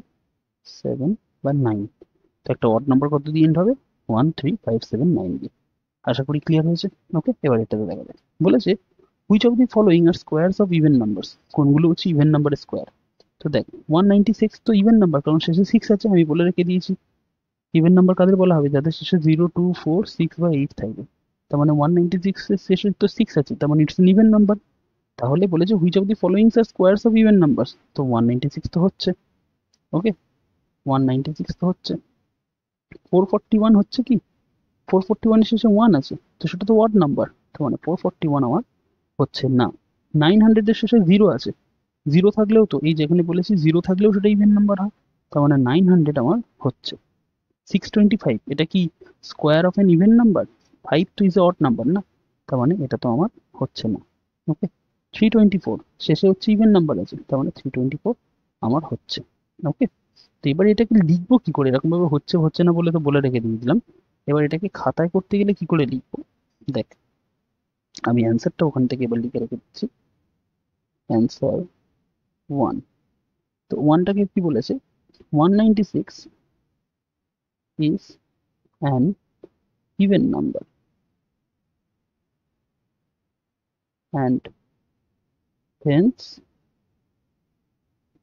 S1: 7 বা 9। তো একটা অড নাম্বার কত দিয়ে এন্ড হবে? 1, 3, 5, 7, 9 দিয়ে। আশা করি ক্লিয়ার হয়েছে। ওকে, এবার এটাতে দেখা যায় বলেছে which of the following R squares of even numbers, কোনগুলো হচ্ছে ইভেন নাম্বারের স্কোয়ার। তো দেখ 196 তো ইভেন নাম্বার, কারণ শেষে 6 আছে, আমি বলে রেখে দিয়েছি। ইভেন নাম্বার কাদের বলা হবে? যাদের শেষে 0, 2, 4, 6 বা 8 থাকবে। তার মানে 196 এর শেষে তো 6 আছে, তার মানে ইটস এন ইভেন নাম্বার। তাহলে বলেছে which of the following R squares of even numbers, তো 196 তো হচ্ছে। ওকে, 196 তো হচ্ছে। 441 হচ্ছে কি? 441 এর শেষে 1 আছে, তো সেটা তো ওয়াড নাম্বার, তো মানে 441 আমার হচ্ছে না। 900 এর শেষে 0 আছে, 0 থাকলেও তো এই যেখানে বলেছি 0 থাকলেও সেটা ইভেন নাম্বার হয়, তার মানে 900 আমার হচ্ছে। 625 এটা কি square of N even number? 5 তো ইজ এ অড নাম্বার না, তার মানে এটা তো আমার হচ্ছে না। ওকে, 324 শেষে হচ্ছে ইভেন নাম্বার আছে, তার মানে 324 আমার হচ্ছে। ওকে, তো এবার এটাকে লিখবো কি করে? এরকম ভাবে হচ্ছে হচ্ছে না বলে তো বলে রেখে দিয়েছিলাম। এবার এটাকে খাতায় করতে গেলে কি করে লিখবো? দেখ, আমি অ্যান্সারটা ওখান থেকে এবার লিখে রেখে দিচ্ছি। অ্যান্সার 1। তো 1টাকে কি বলেছে? 196 is an even number and hence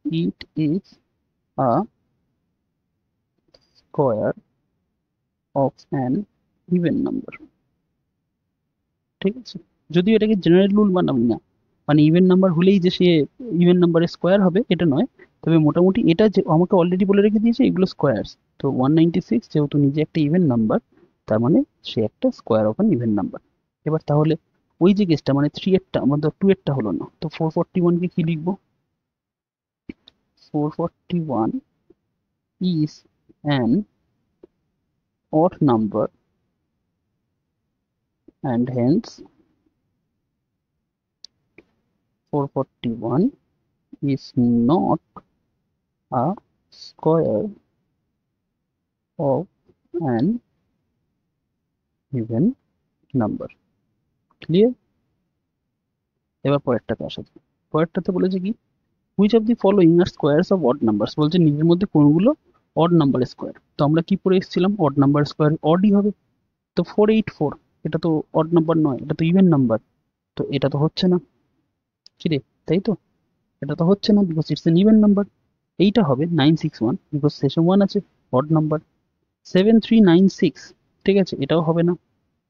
S1: it is a square of an even number। ঠিক আছে, যদিও এটাকে জেনারেল রুল বানাবি না, মানে ইভেন নাম্বার হলেই যে সে ইভেন নাম্বারের স্কোয়ার হবে এটা নয়, তবে মোটামুটি এটা যে আমাকে অলরেডি বলে রেখে দিয়েছে এগুলো স্কোয়ার্স। তো 196 যেহেতু নিজে একটা ইভেন নাম্বার, তার মানে সে একটা square of an even number. এবার তাহলে ওই যে কেসটা মানে 3 এরটা আমাদের 2 এরটা হলো না, তো 441 কে কি লিখবো? 441 is an odd number and hence 441 is not a square of an even number। Clear? এবার পরেরটাতে আসা যাক। পরেরটাতে বলেছে কি which of the following R squares of odd numbers, বলছে নিজের মধ্যে কোনগুলো অড নাম্বারের স্কোয়ার। তো আমরা কি পড়ে এসেছিলাম? অড নাম্বার স্কোয়ার অডই হবে। তো 484 এটা তো অড নাম্বার নয়, এটা তো ইভেন নাম্বার, তো এটা তো হচ্ছে না। কি রে, তাই তো? এটা তো হচ্ছে না because it's an even number. এইটা হবে 961 বিকজ শেষে 1 আছে, অড নাম্বার। 7396 ঠিক আছে, এটাও হবে না,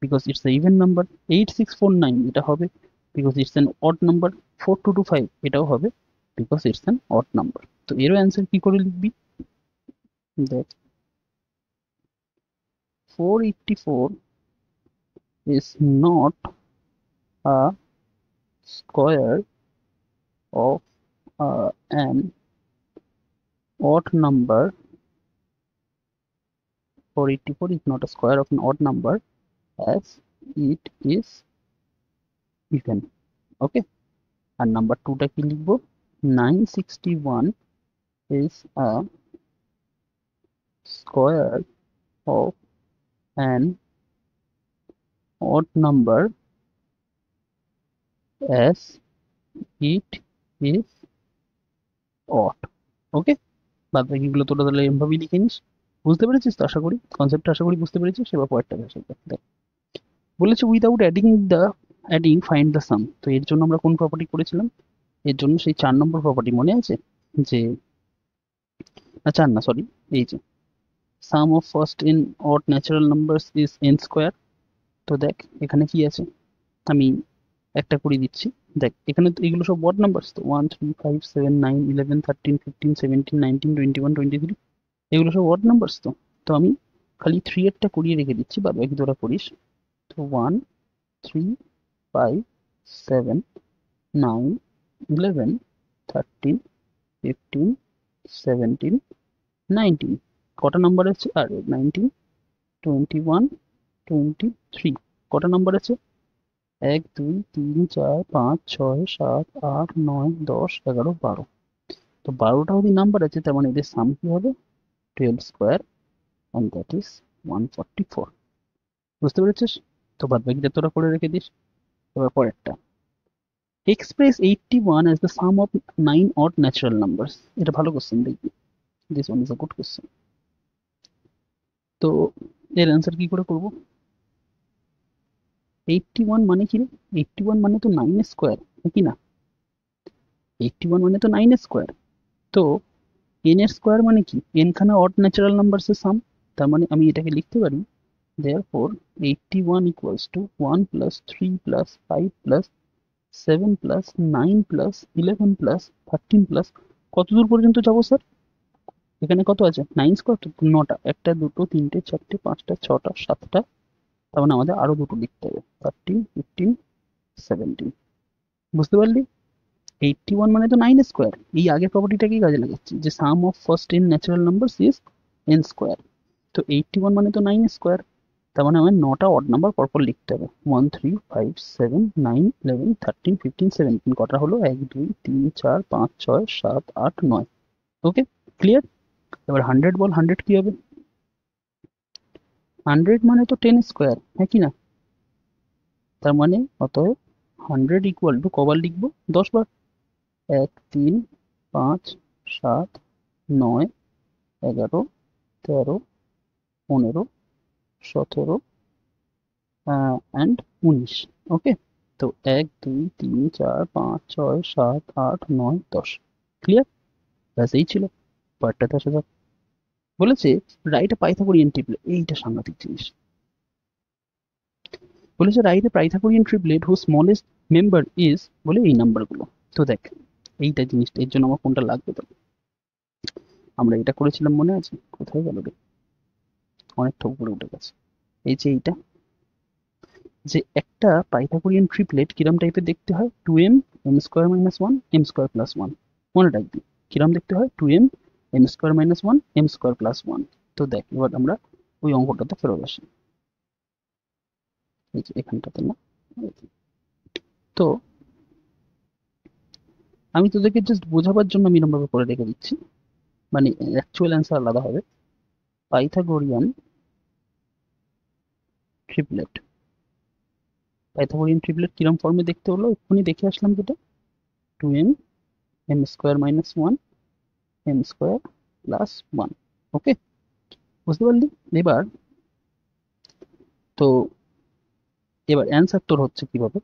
S1: because it's a even number. 8649 এটা হবে because it's an odd number. 4225 এটাও হবে because it's an odd number. তো এরও অ্যান্সার কি করে লিখবি, দেখ 484 is not a square of an odd number. 484 is not a square of an odd number as it is even. Okay, আর number 2টা কি লিখবো, 961 is a square of an odd number as it is odd. ওকে, বাদ বাকিগুলো তোরা তাহলে এমভাবেই লিখে নিস। বুঝতে পেরেছিস তো, আশা করি কনসেপ্টটা আশা করি বুঝতে পেরেছিস। এবার পরেরটা ভাষা দেখ, বলেছে উইদাউট অ্যাডিং ফাইন্ড দ্য সাম। তো এর জন্য আমরা কোন প্রপার্টি করেছিলাম, এর জন্য সেই 4 নম্বর প্রপার্টি মনে আছে, যে না 4 না সরি, এই যে sum of first n odd natural numbers is n square. তো দেখ এখানে কি আছে, আমি একটা করে দিচ্ছি। দেখ এখানে তো এগুলো সব অড নাম্বারস, তো 1 3 5 7 9 11 13 15 17 19 21 23 এগুলো সব অড নাম্বারস। তো তো আমি খালি 3 এরটা করিয়ে রেখে দিচ্ছি, বাদ বাকি তোরা করিস। তো 1 3 5 7 9 11 13 15 17 19 কটা নাম্বার আছে, আর 19 21 23 কটা নাম্বার আছে, 1 2 3 4 5 6 7 8 9 10 11 12। তো 12টা যদি নাম্বার আছে, তার মানে এদের সাম কি হবে, 12 স্কোয়ার, and that is 144। বুঝতে পেরেছিস? তো বাদ বাকিটা তোরা করে রেখে দিস। এবার পরেরটা, express 81 as the sum of 9 odd natural numbers। এটা ভালো কোশ্চেন দেখবি, this one is a good question. তো এর অ্যান্সার কি করে করব, 81 মানে কি রে, 81 মানে তো 9 স্কোয়ার, নাকি না, 81 মানে তো 9 স্কোয়ার। তো n এর স্কোয়ার মানে কি, n খানা অড ন্যাচারাল নাম্বারস এর সাম। তার মানে আমি এটাকে লিখতে পারি therefore 81 equals to 1 plus 3 plus 5 plus 7 plus 9 plus 11 plus 13 plus কত দূর পর্যন্ত যাবো স্যার, এখানে কত আছে 9 স্কোয়ার, তো 9টা, একটা দুটো তিনটে চারটে পাঁচটা ছটা সাতটা, তার মানে আমাদের আরো দুটো লিখতে হবে, 13 15 17। বুঝতে পারলি, 81 মানে তো 9 স্কোয়ার। এই আগের প্রপার্টিটাকেই কাজে লাগাচ্ছি, যে sum of first n natural numbers is n square. তো 81 মানে তো 9 স্কোয়ার, তার মানে আমার 9টা অড নাম্বার পরপর লিখতে হবে, 1 3 5 7 9 11 13 15 17। কটা হলো, 1 2 3 4 5 6 7 8 9। ওকে, ক্লিয়ার। এবার 100 বল, 100 কি হবে, 100 মানে তো 10 স্কোয়ার, হ্যাঁ কি না, তার মানে অতএব 100 ইকুয়াল টু কবার লিখবো, 10 বার। 1 3 5 7 9 11 13 15 17 অ্যান্ড 19। ওকে, তো 1 2 3 4 5 6 7 8 9 10। ক্লিয়ার, ব্যাস এই ছিল। পরেরটাতে আসা যাক, বলেছে রাইট এ পাইথাগোরিয়ান ট্রিপলেট। এইটা সাংঘাতিক জিনিস, বলেছে right a Pythagorean triplet who smallest member is, বলে এই নাম্বারগুলো। তো দেখ এইটা জিনিসটা, এর জন্য আমার কোনটা লাগবে, তো আমরা এটা করেছিলাম মনে আছে, কোথায় গেল রে, অনেক ঠোক করে উঠে গেছে। এই যে এইটা, যে একটা পাইথাগোরিয়ান ট্রিপলেট কিরম টাইপের দেখতে হয়, 2m m square minus 1 m square plus 1। মনে রাখবি কিরম দেখতে হয়, 2m m square minus 1 m square plus 1। তো দেখ এবার আমরা ওই অঙ্কটাতে ফেরত আসি, এই যে এখানটাতে না। তো আমি তোদেরকে জাস্ট বোঝাবার জন্য আমি এরকম ভাবে করে রেখে দিচ্ছি, মানে অ্যাকচুয়াল অ্যান্সার আলাদা হবে। পাইথাগোরিয়ান ট্রিপলেট, পাইথাগোরিয়ান ট্রিপলেট কিরম ফর্মে দেখতে হলো এক্ষুনি দেখে আসলাম, যেটা 2m m square minus 1 m square plus 1। ওকে, বুঝতে পারলি। এবার তো এবার অ্যান্সার তোর হচ্ছে কিভাবে,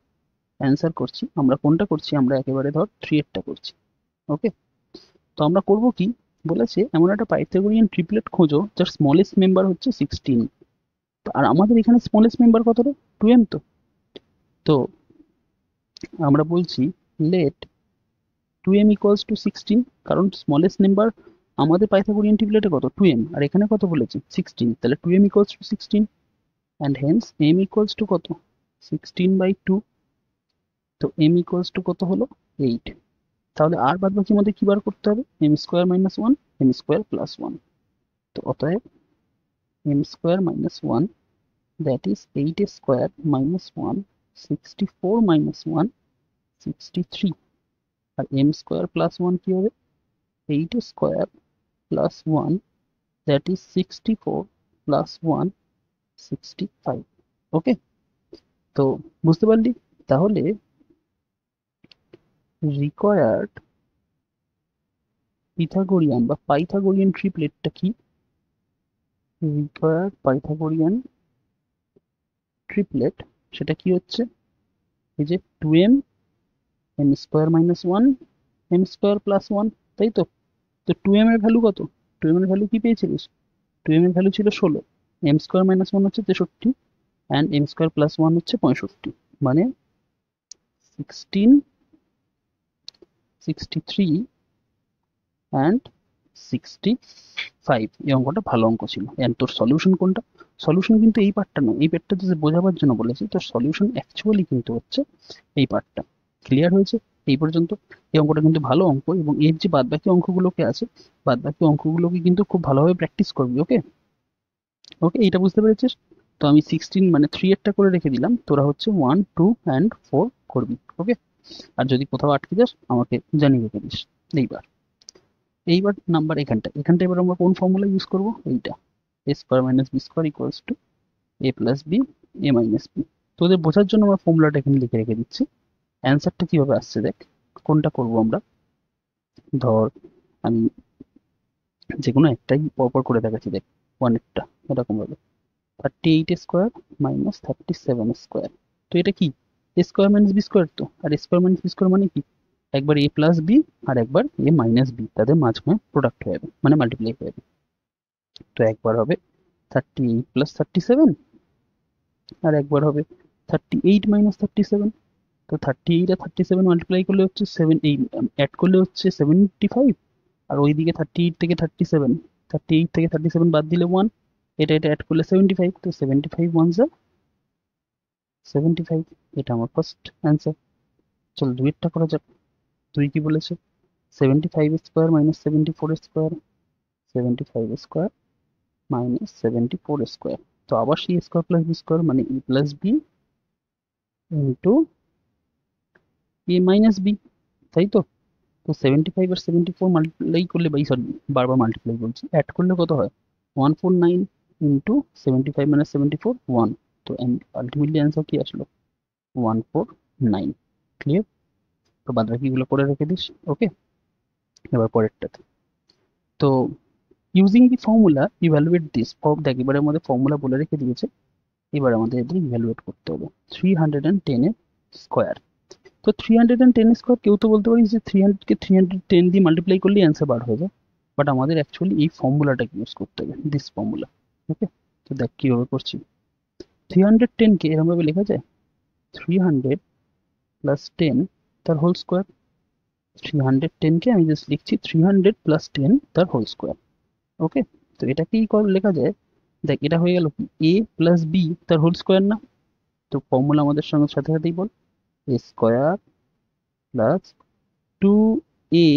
S1: অ্যান্সার করছি আমরা, কোনটা করছি আমরা, একেবারে ধর 3 এরটা করছি। ওকে, তো আমরা করব কি, বলেছে এমন একটা পাইথাগোরিয়ান ট্রিপলেট খোঁজো যার স্মলেস্ট মেম্বার হচ্ছে 16। আর আমাদের এখানে স্মলেস্ট মেম্বার কত রে? 2m। তো আমরা বলছি লেট 2m ইকুয়ালস টু 16, কারণ স্মলেস্ট নাম্বার আমাদের পাইথাগোরিয়ান ট্রিপলেটে কত? 2m, আর এখানে কত বলেছি? 16। তাহলে 2m equals to 16 and hence m equals to কত? 16/2। তো m ইকুয়ালস টু কত হলো? 8। তাহলে আর বাদ বাকি আমাদের কি বার করতে হবে? m square minus 1, m square plus 1। তো অতএব m square minus 1, that is 8 square minus 1, 64 minus 1, 63। আর m স্কোয়ার প্লাস 1 কি হবে? 8 square plus 1, that is 64 plus 1, 65। Okay, তো বুঝতে পারলি? তাহলে রিকোয়ার্ড পিথাগোরিয়ান বা পাইথাগোরিয়ান ট্রিপলেটটা কি? রিকোয়ার্ড পাইথাগোরিয়ান ট্রিপলেট সেটা কি হচ্ছে? এই যে 2m, m square minus 1, m square plus 1, তাই তো? তো 2m এর ভ্যালু কত? 2m এর ভ্যালু কি পেয়েছিলিস? 2m এর ভ্যালু ছিল 16, m স্কোয়ার মাইনাস 1 হচ্ছে 63, অ্যান্ড m স্কোয়ার প্লাস 1 হচ্ছে 65, মানে 16, 63 অ্যান্ড 65। এই অঙ্কটা ভালো অঙ্ক ছিল। অ্যান্ড তোর সলিউশন কোনটা? সলিউশন কিন্তু এই পার্টটা নয়, এই পার্টটা যে বোঝাবার জন্য বলেছি। তোর সলিউশন অ্যাকচুয়ালি কিন্তু হচ্ছে এই পার্টটা। ক্লিয়ার হয়েছে এই পর্যন্ত? এই অঙ্কটা কিন্তু ভালো অঙ্ক, এবং এর যে বাদবাকি অঙ্কগুলোকে আছে, বাদবাকি অঙ্কগুলোকে কিন্তু খুব ভালোভাবে প্র্যাকটিস করবি। ওকে, ওকে, এইটা বুঝতে পেরেছিস? তো আমি 16 মানে 3 এরটা করে রেখে দিলাম, তোরা হচ্ছে 1, 2 অ্যান্ড 4 করবি। ওকে, আর যদি কোথাও আটকে যাস আমাকে জানিয়ে রেখে দিস। এইবার এইবার নাম্বার এখানটা এবার আমরা কোন ফর্মুলা ইউজ করব? এইটা, a square minus b square equals to a plus b a minus b. তোদের বোঝার জন্য আমরা ফর্মুলাটা এখানে লিখে রেখে দিচ্ছি। অ্যান্সারটা কিভাবে আসছে দেখ। কোনটা করব আমরা? ধর আমি যে কোনো একটাই পরপর করে দেখাচ্ছি, দেখ। ওয়ানেরটা এরকম ভাবে 38 স্কোয়ার মাইনাস 37 স্কোয়ার। তো এটা কি? এ স্কোয়ার মাইনাস বি স্কোয়ার। তো আর এ স্কোয়ার মাইনাস বি স্কোয়ার মানে কি? একবার এ প্লাস বি আর একবার এ মাইনাস বি, তাদের মাঝখানে প্রোডাক্ট হয়ে যাবে, মানে মাল্টিপ্লাই হয়ে যাবে। তো একবার হবে 38 প্লাস 37, আর একবার হবে 38 মাইনাস 37। তো 38 আর 37 মাল্টিপ্লাই করলে হচ্ছে 7, এই অ্যাড করলে হচ্ছে 75, আর ওইদিকে 38 থেকে 37, 38 থেকে 37 বাদ দিলে 1, এটা অ্যাড করলে 75। তো 75 ওয়ান যা 75। এটা আমার ফার্স্ট অ্যান্সার। চল দুইয়েরটা করা যাক। দুই কি বলেছে? 75 square minus 74 square, 75 square minus 74 square. তো আবার সেই স্কোয়ার প্লাস বি স্কোয়ার, মানে এ প্লাস বি ইন্টু এ মাইনাস বি, তাই তো? তো 75 আর 74 মাল্টিপ্লাই করলে, বাই সরি বারবার মাল্টিপ্লাই বলছি, অ্যাড করলে কত হয়? 149 ইন্টু 75 মাইনাস 74, 1। তো আলটিমেটলি অ্যান্সার কি আসলো? 149। ক্লিয়ার? তো বাদ বাকিগুলো করে রেখে দিস। ওকে, এবার পরেরটাতে। তো using the formula evaluate this form. দেখ, এবারে আমাদের ফর্মুলা বলে রেখে দিয়েছে, এবার আমাদের এদের ইভ্যালুয়েট করতে হবে। 310 এর স্কোয়ার। তো 310 স্কোয়ার, কেউ তো বলতে পারিস যে 300-কে 310 দিয়ে মাল্টিপ্লাই করলে অ্যান্সার বার হয়ে যায়, বাট আমাদের অ্যাকচুয়ালি এই ফর্মুলাটাকে ইউজ করতে হবে, দিস ফর্মুলা। ওকে, তো দেখ কীভাবে করছি। 310কে এরকমভাবে লেখা যায় 300 প্লাস 10 তার হোল স্কোয়ার। 310কে আমি জাস্ট লিখছি 300 প্লাস 10 তার হোল স্কোয়ার। ওকে, তো এটাকেই লেখা যায়। দেখ, এটা হয়ে গেল কি? এ প্লাস বি তার হোল স্কোয়ার না? তো ফর্মুলা আমাদের সঙ্গে সাথে সাথেই বল, এ square plus 2 A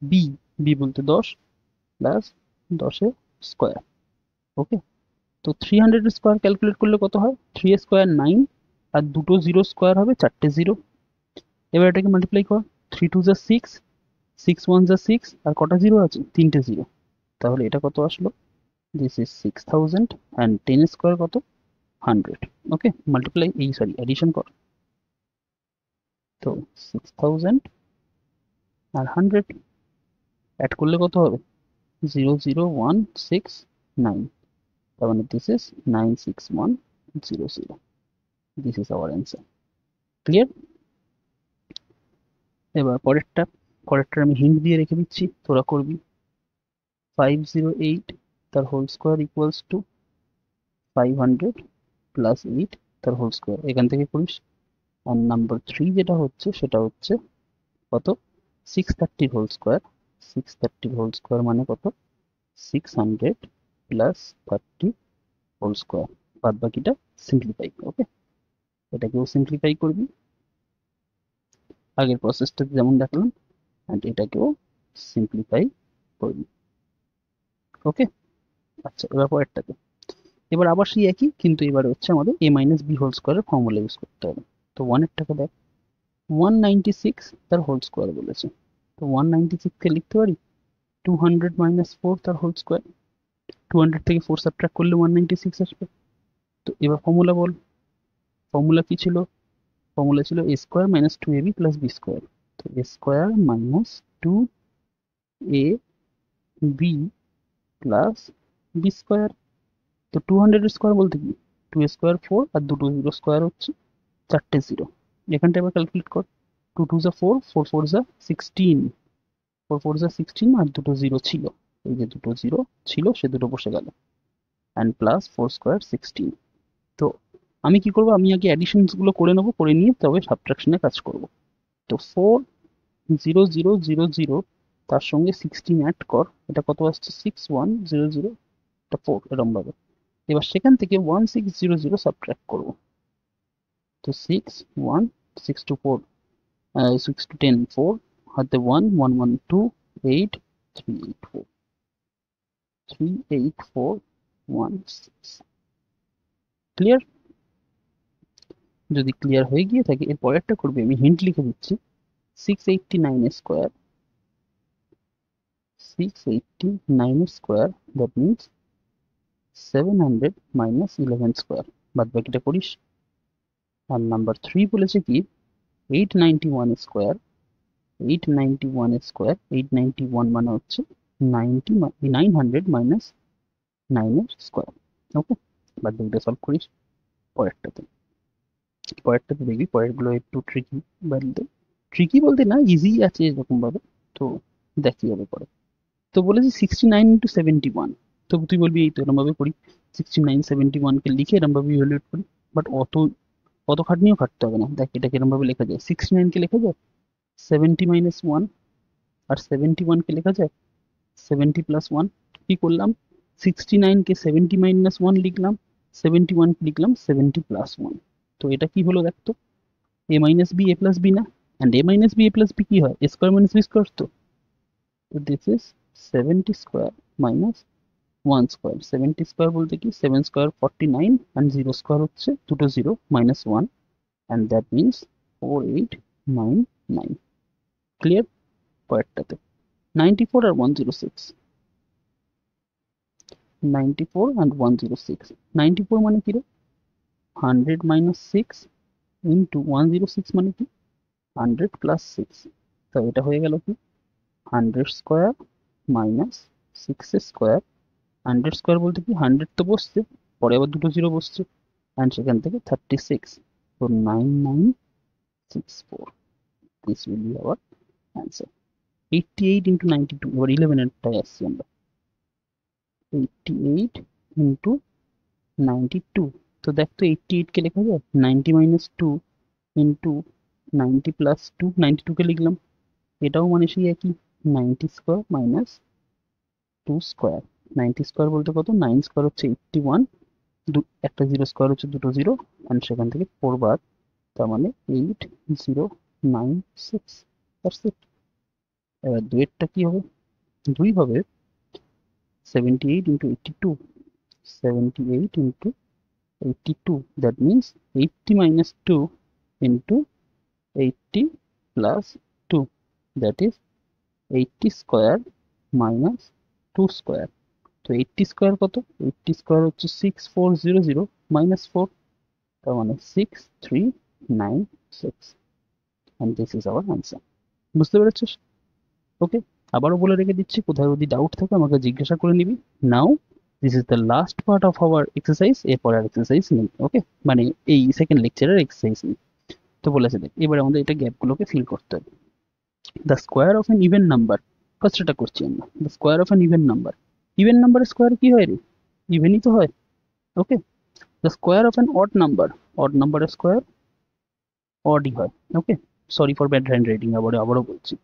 S1: B, B বলতে 10, প্লাস 10 স্কোয়ার। ওকে, তো 300 স্কোয়ার ক্যালকুলেট করলে কত হয়? 3 স্কোয়ার 9, আর দুটো জিরো স্কোয়ার হবে 4টে জিরো। এবার এটাকে মাল্টিপ্লাই কর। 3 2 যা 6, 6 1 যা 6, আর কটা জিরো আছে? 3টে জিরো। তাহলে এটা কত আসলো? দিস ইজ 6000, অ্যান্ড 10 স্কোয়ার কত? 100। ওকে, মাল্টিপ্লাই, এই সরি অ্যাডিশন কর। তো 6000 আর 100 অ্যাড করলে কত হবে? 00169। তার মানে this is 96100। This is our answer. Clear? এবার পরেরটা আমি হিন্ট দিয়ে রেখে দিচ্ছি, তোরা করবি। 508 তার whole square equals to 500 plus 8 তার হোল স্কোয়ার, এখান থেকে করিস। আর নাম্বার 3 যেটা হচ্ছে সেটা হচ্ছে কত, 630 হোল স্কোয়ার। 630 হোল স্কোয়ার মানে কত, 600 প্লাস 30 হোল স্কোয়ার। বাদ বাকিটা সিম্পলিফাই। ওকে, এটাকেও সিম্পলিফাই করবি আগের প্রসেসটা যেমন দেখলাম, অ্যান্ড এটাকেও সিম্পলিফাই করবি। ওকে, আচ্ছা এবার পরেরটাতে, এবার আবার সেই একই, কিন্তু এবার হচ্ছে আমাদের a মাইনাস বি হোল স্কোয়ারের ফর্মুলা ইউজ করতে হবে। তো 1 টাকা দেখ, 196 তার হোল স্কোয়ার বলেছে, তো 196 কে লিখতে পারি 200 মাইনাস 4 তার হোল স্কোয়ার। 200 থেকে 4 সাবট্রাক্ট করলে 196 আসবে। তো এবার ফর্মুলা বল, ফর্মুলা কি ছিল, ফর্মুলা ছিল a square minus 2ab plus b square. তো a square minus 2ab plus b square. তো 200 স্কোয়ার বলতে কি, 2 স্কোয়ার 4 আর দুটো জিরো স্কোয়ার হচ্ছে 4টে জিরো। এখানটা এবার ক্যালকুলেট কর, 2 2 যা 4, 4 4 যা 16, 4 4 যা 16 আর দুটো জিরো ছিল, এই যে দুটো জিরো ছিল সে দুটো বসে গেল, অ্যান্ড প্লাস 4 স্কোয়ার 16। তো আমি কি করব, আমি আগে অ্যাডিশনস গুলো করে নেবো, করে নিয়ে তবে সাবট্রাকশনে কাজ করব। তো 4 0 0 0 0 তার সঙ্গে 16 অ্যাড কর, এটা কত আসছে 6 1 0 0, এটা 4 এরকম ভাবে। এবার সেখান থেকে 1600 সাবট্রাক্ট করব। তো 6 1 6 to 4, 6 to 10 4, হাতে 1 1 1 2 8 3 8 4, 3 8 4 1 6। ক্লিয়ার? যদি ক্লিয়ার হয়ে গিয়ে থাকে এর পরেরটা করবে, আমি হিন্ট লিখে দিচ্ছি, 689 square, 689 square that means 700 minus 11 square. বাদ বাকিটা করিস। আর নাম্বার 3 বলেছে কি 891 স্কোয়ার, 891 স্কোয়ার, 891 মানে হচ্ছে 900 মাইনাস 9 এর স্কোয়ার। ওকে, বাদ বাকিটা সলভ করিস পরেরটাতে। পরেরটাতে দেখবি পরেরগুলো একটু ট্রিকি, বলতে ট্রিকি বলতে না, ইজি আছে এরকম ভাবে। তো দেখ কি হবে পরে। তো বলেছি 69 ইন্টু 71, তো তুই বলবি এই তো এরকম ভাবে করি, 69 71 কে লিখে এরকম ভাবে ইভ্যালুয়েট করি। বাট অত অত খাটনিও খাটতে হবে না, দেখ এটা কিরকম ভাবে লেখা যায়, 69 কে লেখা যায় 70 মাইনাস 1, আর 71 কে লেখা যায় 70 প্লাস 1। কি করলাম, 69 কে 70 মাইনাস 1 লিখলাম, 71 কে লিখলাম 70 প্লাস 1। তো এটা কি হলো দেখ তো, a minus b a plus b না, and a minus b a plus b কি হয়, a square minus b square. তো this is 70 square minus 1 square. 70 square বলতে কি 7 স্কোয়ার 49, অ্যান্ড 0 স্কোয়ার হচ্ছে দুটো 0 minus 1, and that means 4899। Clear? পরেরটাতে 94 আর 106, 94 and 106, 94 মানে কি রে, 100 মাইনাস 6 ইন্টু 106 মানে কি 100 প্লাস 6। তো এটা হয়ে গেল কি 100 স্কোয়ার মাইনাস 6 স্কোয়ার। 100 স্কোয়ার বলতে কি 100 তো বসছে, পরে আবার দুটো জিরো বসছে, অ্যান্ড সেখান থেকে 36, তো 9964। This will be hour answer. 88 into 92, এবার 11 এরটাই আসছি আমরা, 88 ইন্টু 92। তো দেখ তো 88 কে লেখা যায় 90 মাইনাস 2 ইন্টু 90 প্লাস 2, 92 কে লিখলাম, এটাও মানে সেই একই 90 স্কোয়ার মাইনাস 2 স্কোয়ার। 90 স্কোয়ার বলতে কত, 9 স্কোয়ার হচ্ছে 81, একটা জিরো স্কোয়ার হচ্ছে দুটো জিরো, অ্যান্ড সেখান থেকে 4 বাদ, তার মানে 8096। That's it. এবার দুয়েরটা কি হবে, 2 হবে 78 into 82, 78 into 82, that means 80 minus 2 into 80 plus 2, that is 80 square minus 2 square। তো 80 স্কোয়ার কত, 80 স্কোয়ার হচ্ছে 6400 মাইনাস 4, তার মানে 6396, and this is our answer। বুঝতে পেরেছিস? ওকে, আবারও বলে রেখে দিচ্ছি, কোথায় যদি ডাউট থাকে আমাকে জিজ্ঞাসা করে নিবি। Now this is the last part of our exercise, এরপর আর এক্সারসাইজ নেই। ওকে, মানে এই সেকেন্ড লেকচারের এক্সারসাইজ নেই। তো বলেছে দেখ এবার আমাদের এটা গ্যাপগুলোকে ফিল করতে হবে। The square of an even number, first এটা করছি আমরা, the square of an even number. Even নাম্বারের স্কোয়ার কি হয় রে, ইভেনই তো হয়। Okay, the square of an odd নাম্বারের স্কোয়ার অডই হয়। Okay, sorry for bad handwriting, আবারও বলছি।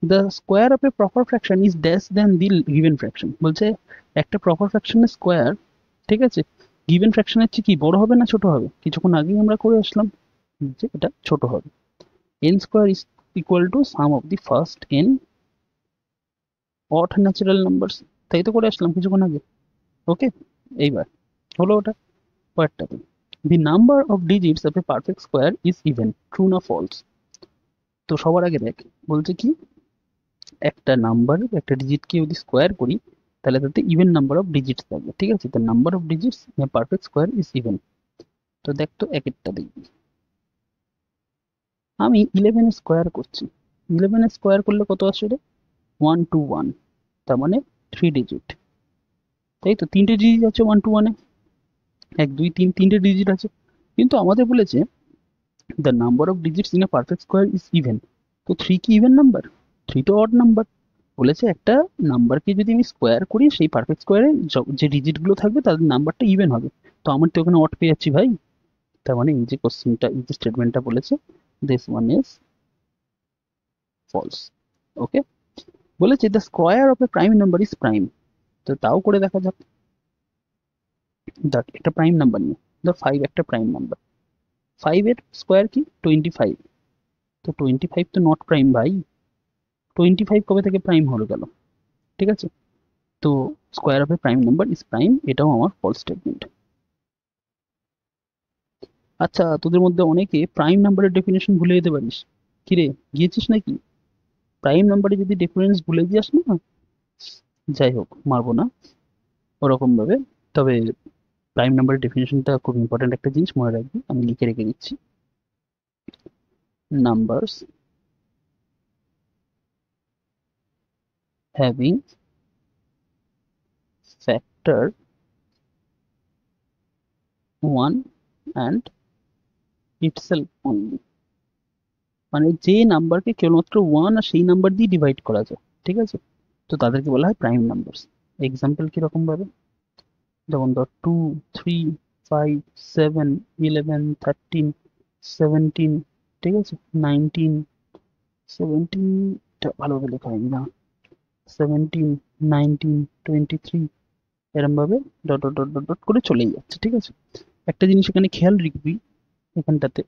S1: The square of a proper fraction is dash then the given fraction. বলছে একটা প্রপার ফ্র্যাকশনের স্কোয়ার, ঠিক আছে, গিভেন ফ্র্যাকশনের চেয়ে কি বড় হবে না ছোট হবে? কিছুক্ষণ আগেই আমরা করে আসলাম যে এটা ছোট হবে। N square is equal to some of the first N odd natural numbers, তাই তো করে আসলাম কিছুক্ষণ আগে। ওকে, এইবার হলো ওটা পরেরটাতে। The number of digits of a perfect square is even, true না ফলস? তো সবার আগে দেখ, বলছে কি একটা নাম্বার একটা ডিজিটকে যদি স্কোয়ার করি তাহলে তাতে ইভেন নাম্বার অফ ডিজিটস থাকবে, ঠিক আছে? The number of digits in a perfect square is even. তো দেখ তো এক একটা দেখবি, আমি 11 স্কোয়ার করছি। 11 স্কোয়ার করলে কত আসে রে? 121, তার মানে 3 ডিজিট, তাই তো? তিনটে ডিজিট আছে 121-এ, 1 2 3, তিনটে ডিজিট আছে। কিন্তু আমাদের বলেছে the number of digits in a perfect square is even. তো 3 কি ইভেন নাম্বার? 3 তো অড নাম্বার। বলেছে একটা নাম্বারকে যদি আমি স্কোয়ার করি সেই পারফেক্ট স্কোয়ারে যে ডিজিট গুলো থাকবে তাদের নাম্বারটা ইভেন হবে। তো আমার তো ওখানে অড পেয়ে যাচ্ছি ভাই। তার মানে এই যে কোশ্চেনটা, এই যে স্টেটমেন্টটা বলেছে, দিস ওয়ান ইজ ফলস। ওকে, বলেছে the square of a prime number is prime. তো তাও করে দেখা যাক। দেখ একটা প্রাইম নাম্বার নিয়ে, ধর 5 একটা প্রাইম নাম্বার। 5 এর স্কোয়ার কি? 25। তো 25 তো নট প্রাইম ভাই। 25 কবে থেকে প্রাইম হয়ে গেল? ঠিক আছে, তো square of a prime number is prime, এটাও আমার ফলস স্টেটমেন্ট। আচ্ছা, তোদের মধ্যে অনেকে প্রাইম নাম্বারের ডেফিনেশন ভুলে যেতে পারিস। কিরে, গিয়েছিস নাকি? প্রাইম নাম্বারে যদি ডিফারেন্স ভুলে যাস না, যাই হোক মারবো না ওরকম ভাবে। তবে প্রাইম নাম্বারের ডেফিনেশনটা খুব ইম্পর্টেন্ট একটা জিনিস, মনে রাখবি, আমি লিখে রেখে দিচ্ছি। Numbers having factor 1 and itself only, মানে যে নাম্বারকে কেবলমাত্র 1 আর সেই নাম্বার দিয়ে ডিভাইড করা যায়, ঠিক আছে, তো তাদেরকে বলা হয় প্রাইম নাম্বারস। এক্সাম্পল কিরকম ভাবে, যেমন ধর 2, 3, 5, 7, 11, 13, 17, ঠিক আছে, 19, 17, ভালোভাবে লেখা হয়নি না, 17, 19, 23, এরম ভাবে dot dot dot dot dot করে চলেই যাচ্ছে, ঠিক আছে। একটা জিনিস এখানে খেয়াল রাখবি, এখানটাতে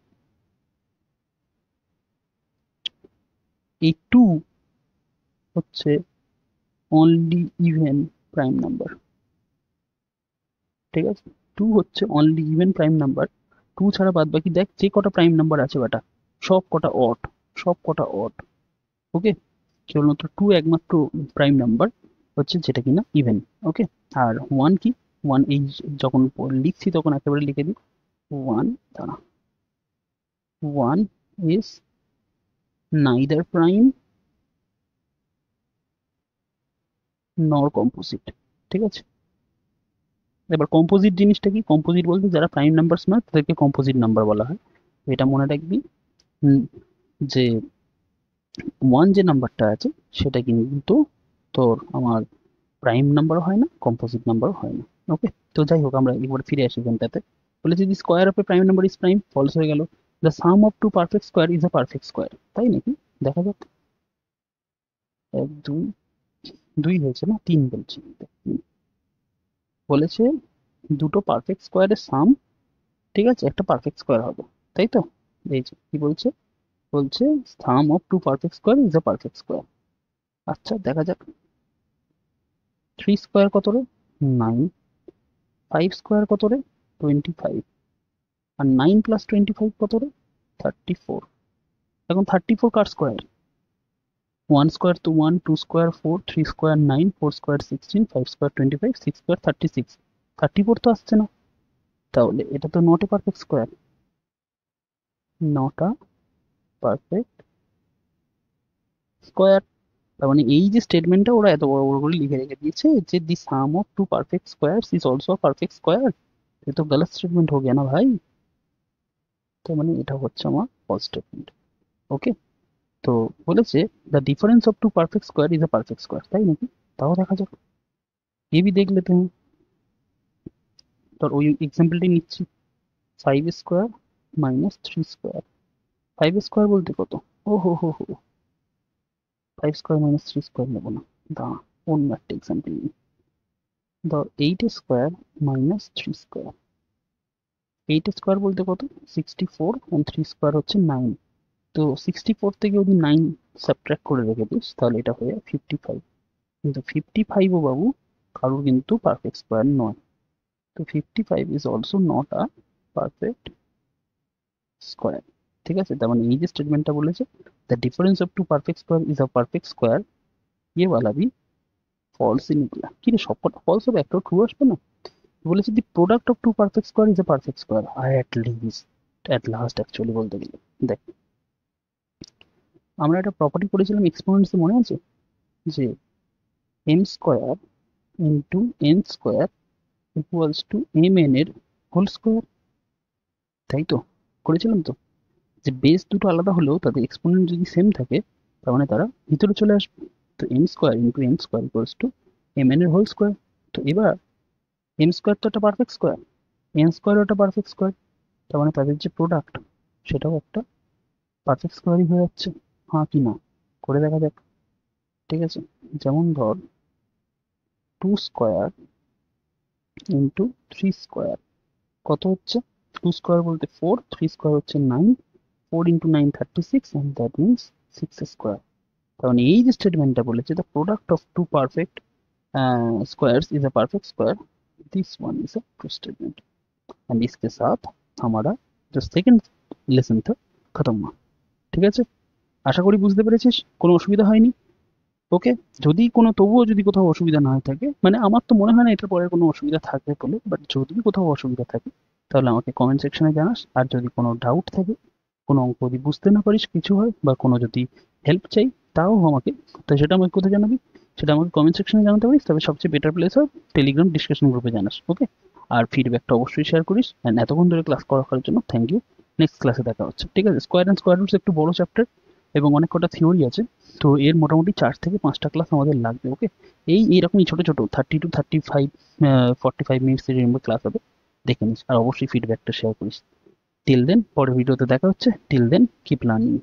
S1: এই 2 হচ্ছে অনলি ইভেন প্রাইম নাম্বার, ঠিক আছে। 2 হচ্ছে অনলি ইভেন প্রাইম নাম্বার। 2 ছাড়া বাদ বাকি দেখ যে কটা প্রাইম নাম্বার আছে বেটা, সব কটা অড, সব কটা অড। ওকে, কেবলমাত্র 2 একমাত্র প্রাইম নাম্বার হচ্ছে যেটা কিনা ইভেন। ওকে, আর 1 কি? 1 এই যখন লিখছি তখন একেবারে লিখে দিই 1, দাঁড়া, 1 ইজ নাইদার প্রাইম নর কম্পোজিট, ঠিক আছে। এবার কম্পোজিট জিনিসটা কি? কম্পোজিট বলতে যারা প্রাইম নাম্বারস নয় তাদেরকে কম্পোজিট নাম্বার বলা হয়। এটা মনে রাখবি যে 1 যে নাম্বারটা আছে সেটা কিন্তু তোর আমার প্রাইম নাম্বার হয় না, কম্পোজিট নাম্বার হয় না। ওকে, তো যাই হোক আমরা একবার ফিরে আসি এখানটাতে। বলে যদি square of a prime number is prime, false হয়ে গেল। The sum of two perfect square is a perfect square, তাই নাকি? দেখা যাক। 1 2, 2 হয়েছে না, 3 বলছি। বলেছে দুটো পারফেক্ট স্কোয়ারের সাম, ঠিক আছে, একটা পারফেক্ট স্কোয়ার হবে, তাই তো? এই যে কি বলছে, বলছে sum of two perfect square is a perfect square. আচ্ছা দেখা যাক। 3 স্কোয়ার কত রে? 9। 5 স্কোয়ার কত রে? 25। আর 9 প্লাস 25 কত রে? 34। এখন 34 কার স্কোয়ার? 1 স্কোয়ার তো 1, 2 square 4, 3 square 9, 4 square 16, 5 square 25, 6 square 36। 34 তো আসছে না, তাহলে এটা তো not a perfect square, not a perfect square. তার মানে এই যে স্টেটমেন্টটা ওরা এত বড় বড় করে লিখে রেখে দিয়েছে যে the sum of two perfect squares is also a perfect square, ये तो गलत स्टेटमेंट हो गया ना भाई। তো মানে এটা হচ্ছে আমার ফলস স্টেটমেন্ট। ওকে, তো বলেছে the difference of two perfect square is a perfect square, তাই নাকি? তাও দেখা যাক, ये भी देख लेते हैं। ধর ওই এক্সাম্পলটি নিচ্ছি, 5 স্কোয়ার মাইনাস 3 স্কোয়ার। 5 স্কোয়ার বলতে কত? ও হো হো হো, 5 স্কোয়ার মাইনাস 3 স্কোয়ার নেবো না, দাঁড়া অন্য একটা এক্সাম্পল নিই। ধর 8 স্কোয়ার মাইনাস 3 স্কোয়ার। 8 স্কোয়ার বলতে কত? 64, and 3 স্কোয়ার হচ্ছে 9। তো 64 থেকে যদি 9 সাবট্রাক্ট করে রেখে দিস তাহলে এটা হয়ে 55। কিন্তু 55ও বাবু কারোর কিন্তু পারফেক্ট স্কোয়ার নয়। তো 55 is also not a perfect square. ঠিক আছে, তার মানে এই যে স্টেটমেন্টটা বলেছে, the difference of two perfect square is a perfect square, ये वाला भी ফলস ই নিকলা। কি রে, সবকটা ফলস হবে, একটাও ট্রু আসবে না? বলেছে the product of two perfect square is a perfect square. আর অ্যাট লাস্ট অ্যাকচুয়ালি বলতে গেলে দেখ, আমরা একটা প্রপার্টি করেছিলাম এক্সপোনেন্টসে, মনে আছে? যে m square into n square equals to m n এর হোল স্কোয়ার, তাই তো? করেছিলাম তো, যে বেস দুটো আলাদা হলেও তাদের এক্সপোনেন্ট যদি সেম থাকে তার মানে তারা ভিতরে চলে আসবে। তো m square into n square equals to m n এর হোল স্কোয়ার। তো এবার এম স্কোয়ার তো একটা পারফেক্ট স্কোয়ার, এন স্কোয়ারও একটা পারফেক্ট স্কোয়ার, তার মানে তাদের যে প্রোডাক্ট সেটাও একটা পারফেক্ট স্কোয়ারই হয়ে যাচ্ছে। হ্যাঁ কি না? করে দেখা যাক। ঠিক আছে, যেমন ধর 2 স্কোয়ার ইন্টু 3 স্কোয়ার কত হচ্ছে? 2 স্কোয়ার বলতে 4, 3 স্কোয়ার হচ্ছে 9, 4 into 9 36, and that means 6 square. তার মানে এই যে স্টেটমেন্টটা বলেছে, the product of two perfect squares is a perfect square, this one is a true statement. And इसके साथ हमारा जो सेकंड लेसन था खत्म हुआ। ঠিক আছে, আশা করি বুঝতে পেরেছিস, কোনো অসুবিধা হয়নি। ওকে, যদি কোনো তবুও যদি কোথাও অসুবিধা না হয়ে থাকে, মানে আমার তো মনে হয় না এটার পরে কোনো অসুবিধা থাকবে বলে, বাট যদি কোথাও অসুবিধা থাকে তাহলে আমাকে কমেন্ট সেকশনে জানাস। আর যদি কোনো ডাউট থাকে, কোনো অঙ্ক যদি বুঝতে না পারিস কিছু হয়, বা কোনো যদি হেল্প চাই তাও আমাকে, তো সেটা আমাকে কোথায় জানাবি? সেটা আমাকে কমেন্ট সেকশনে জানাতে পারিস, তবে সবচেয়ে বেটার প্লেস হয় টেলিগ্রাম ডিসকাশন গ্রুপে জানাস। ওকে, আর ফিডব্যাকটা অবশ্যই শেয়ার করিস। অ্যান্ড এতক্ষণ ধরে ক্লাস করার জন্য থ্যাংক ইউ। নেক্সট ক্লাসে দেখা হচ্ছে। ঠিক আছে, স্কোয়ার অ্যান্ড স্কোয়ার রুটস একটু বড় চ্যাপ্টার এবং অনেক কটা থিওরি আছে, তো এর মোটামুটি 4 থেকে 5টা ক্লাস আমাদের লাগবে। ওকে, এইরকমই ছোট ছোট 30 to 35 45 মিনিটসের এরকম ক্লাস হবে, দেখে নিস। আর অবশ্যই ফিডব্যাকটা শেয়ার করিস। টিল দেন, পরের ভিডিওতে দেখা হচ্ছে। Till then, keep learning.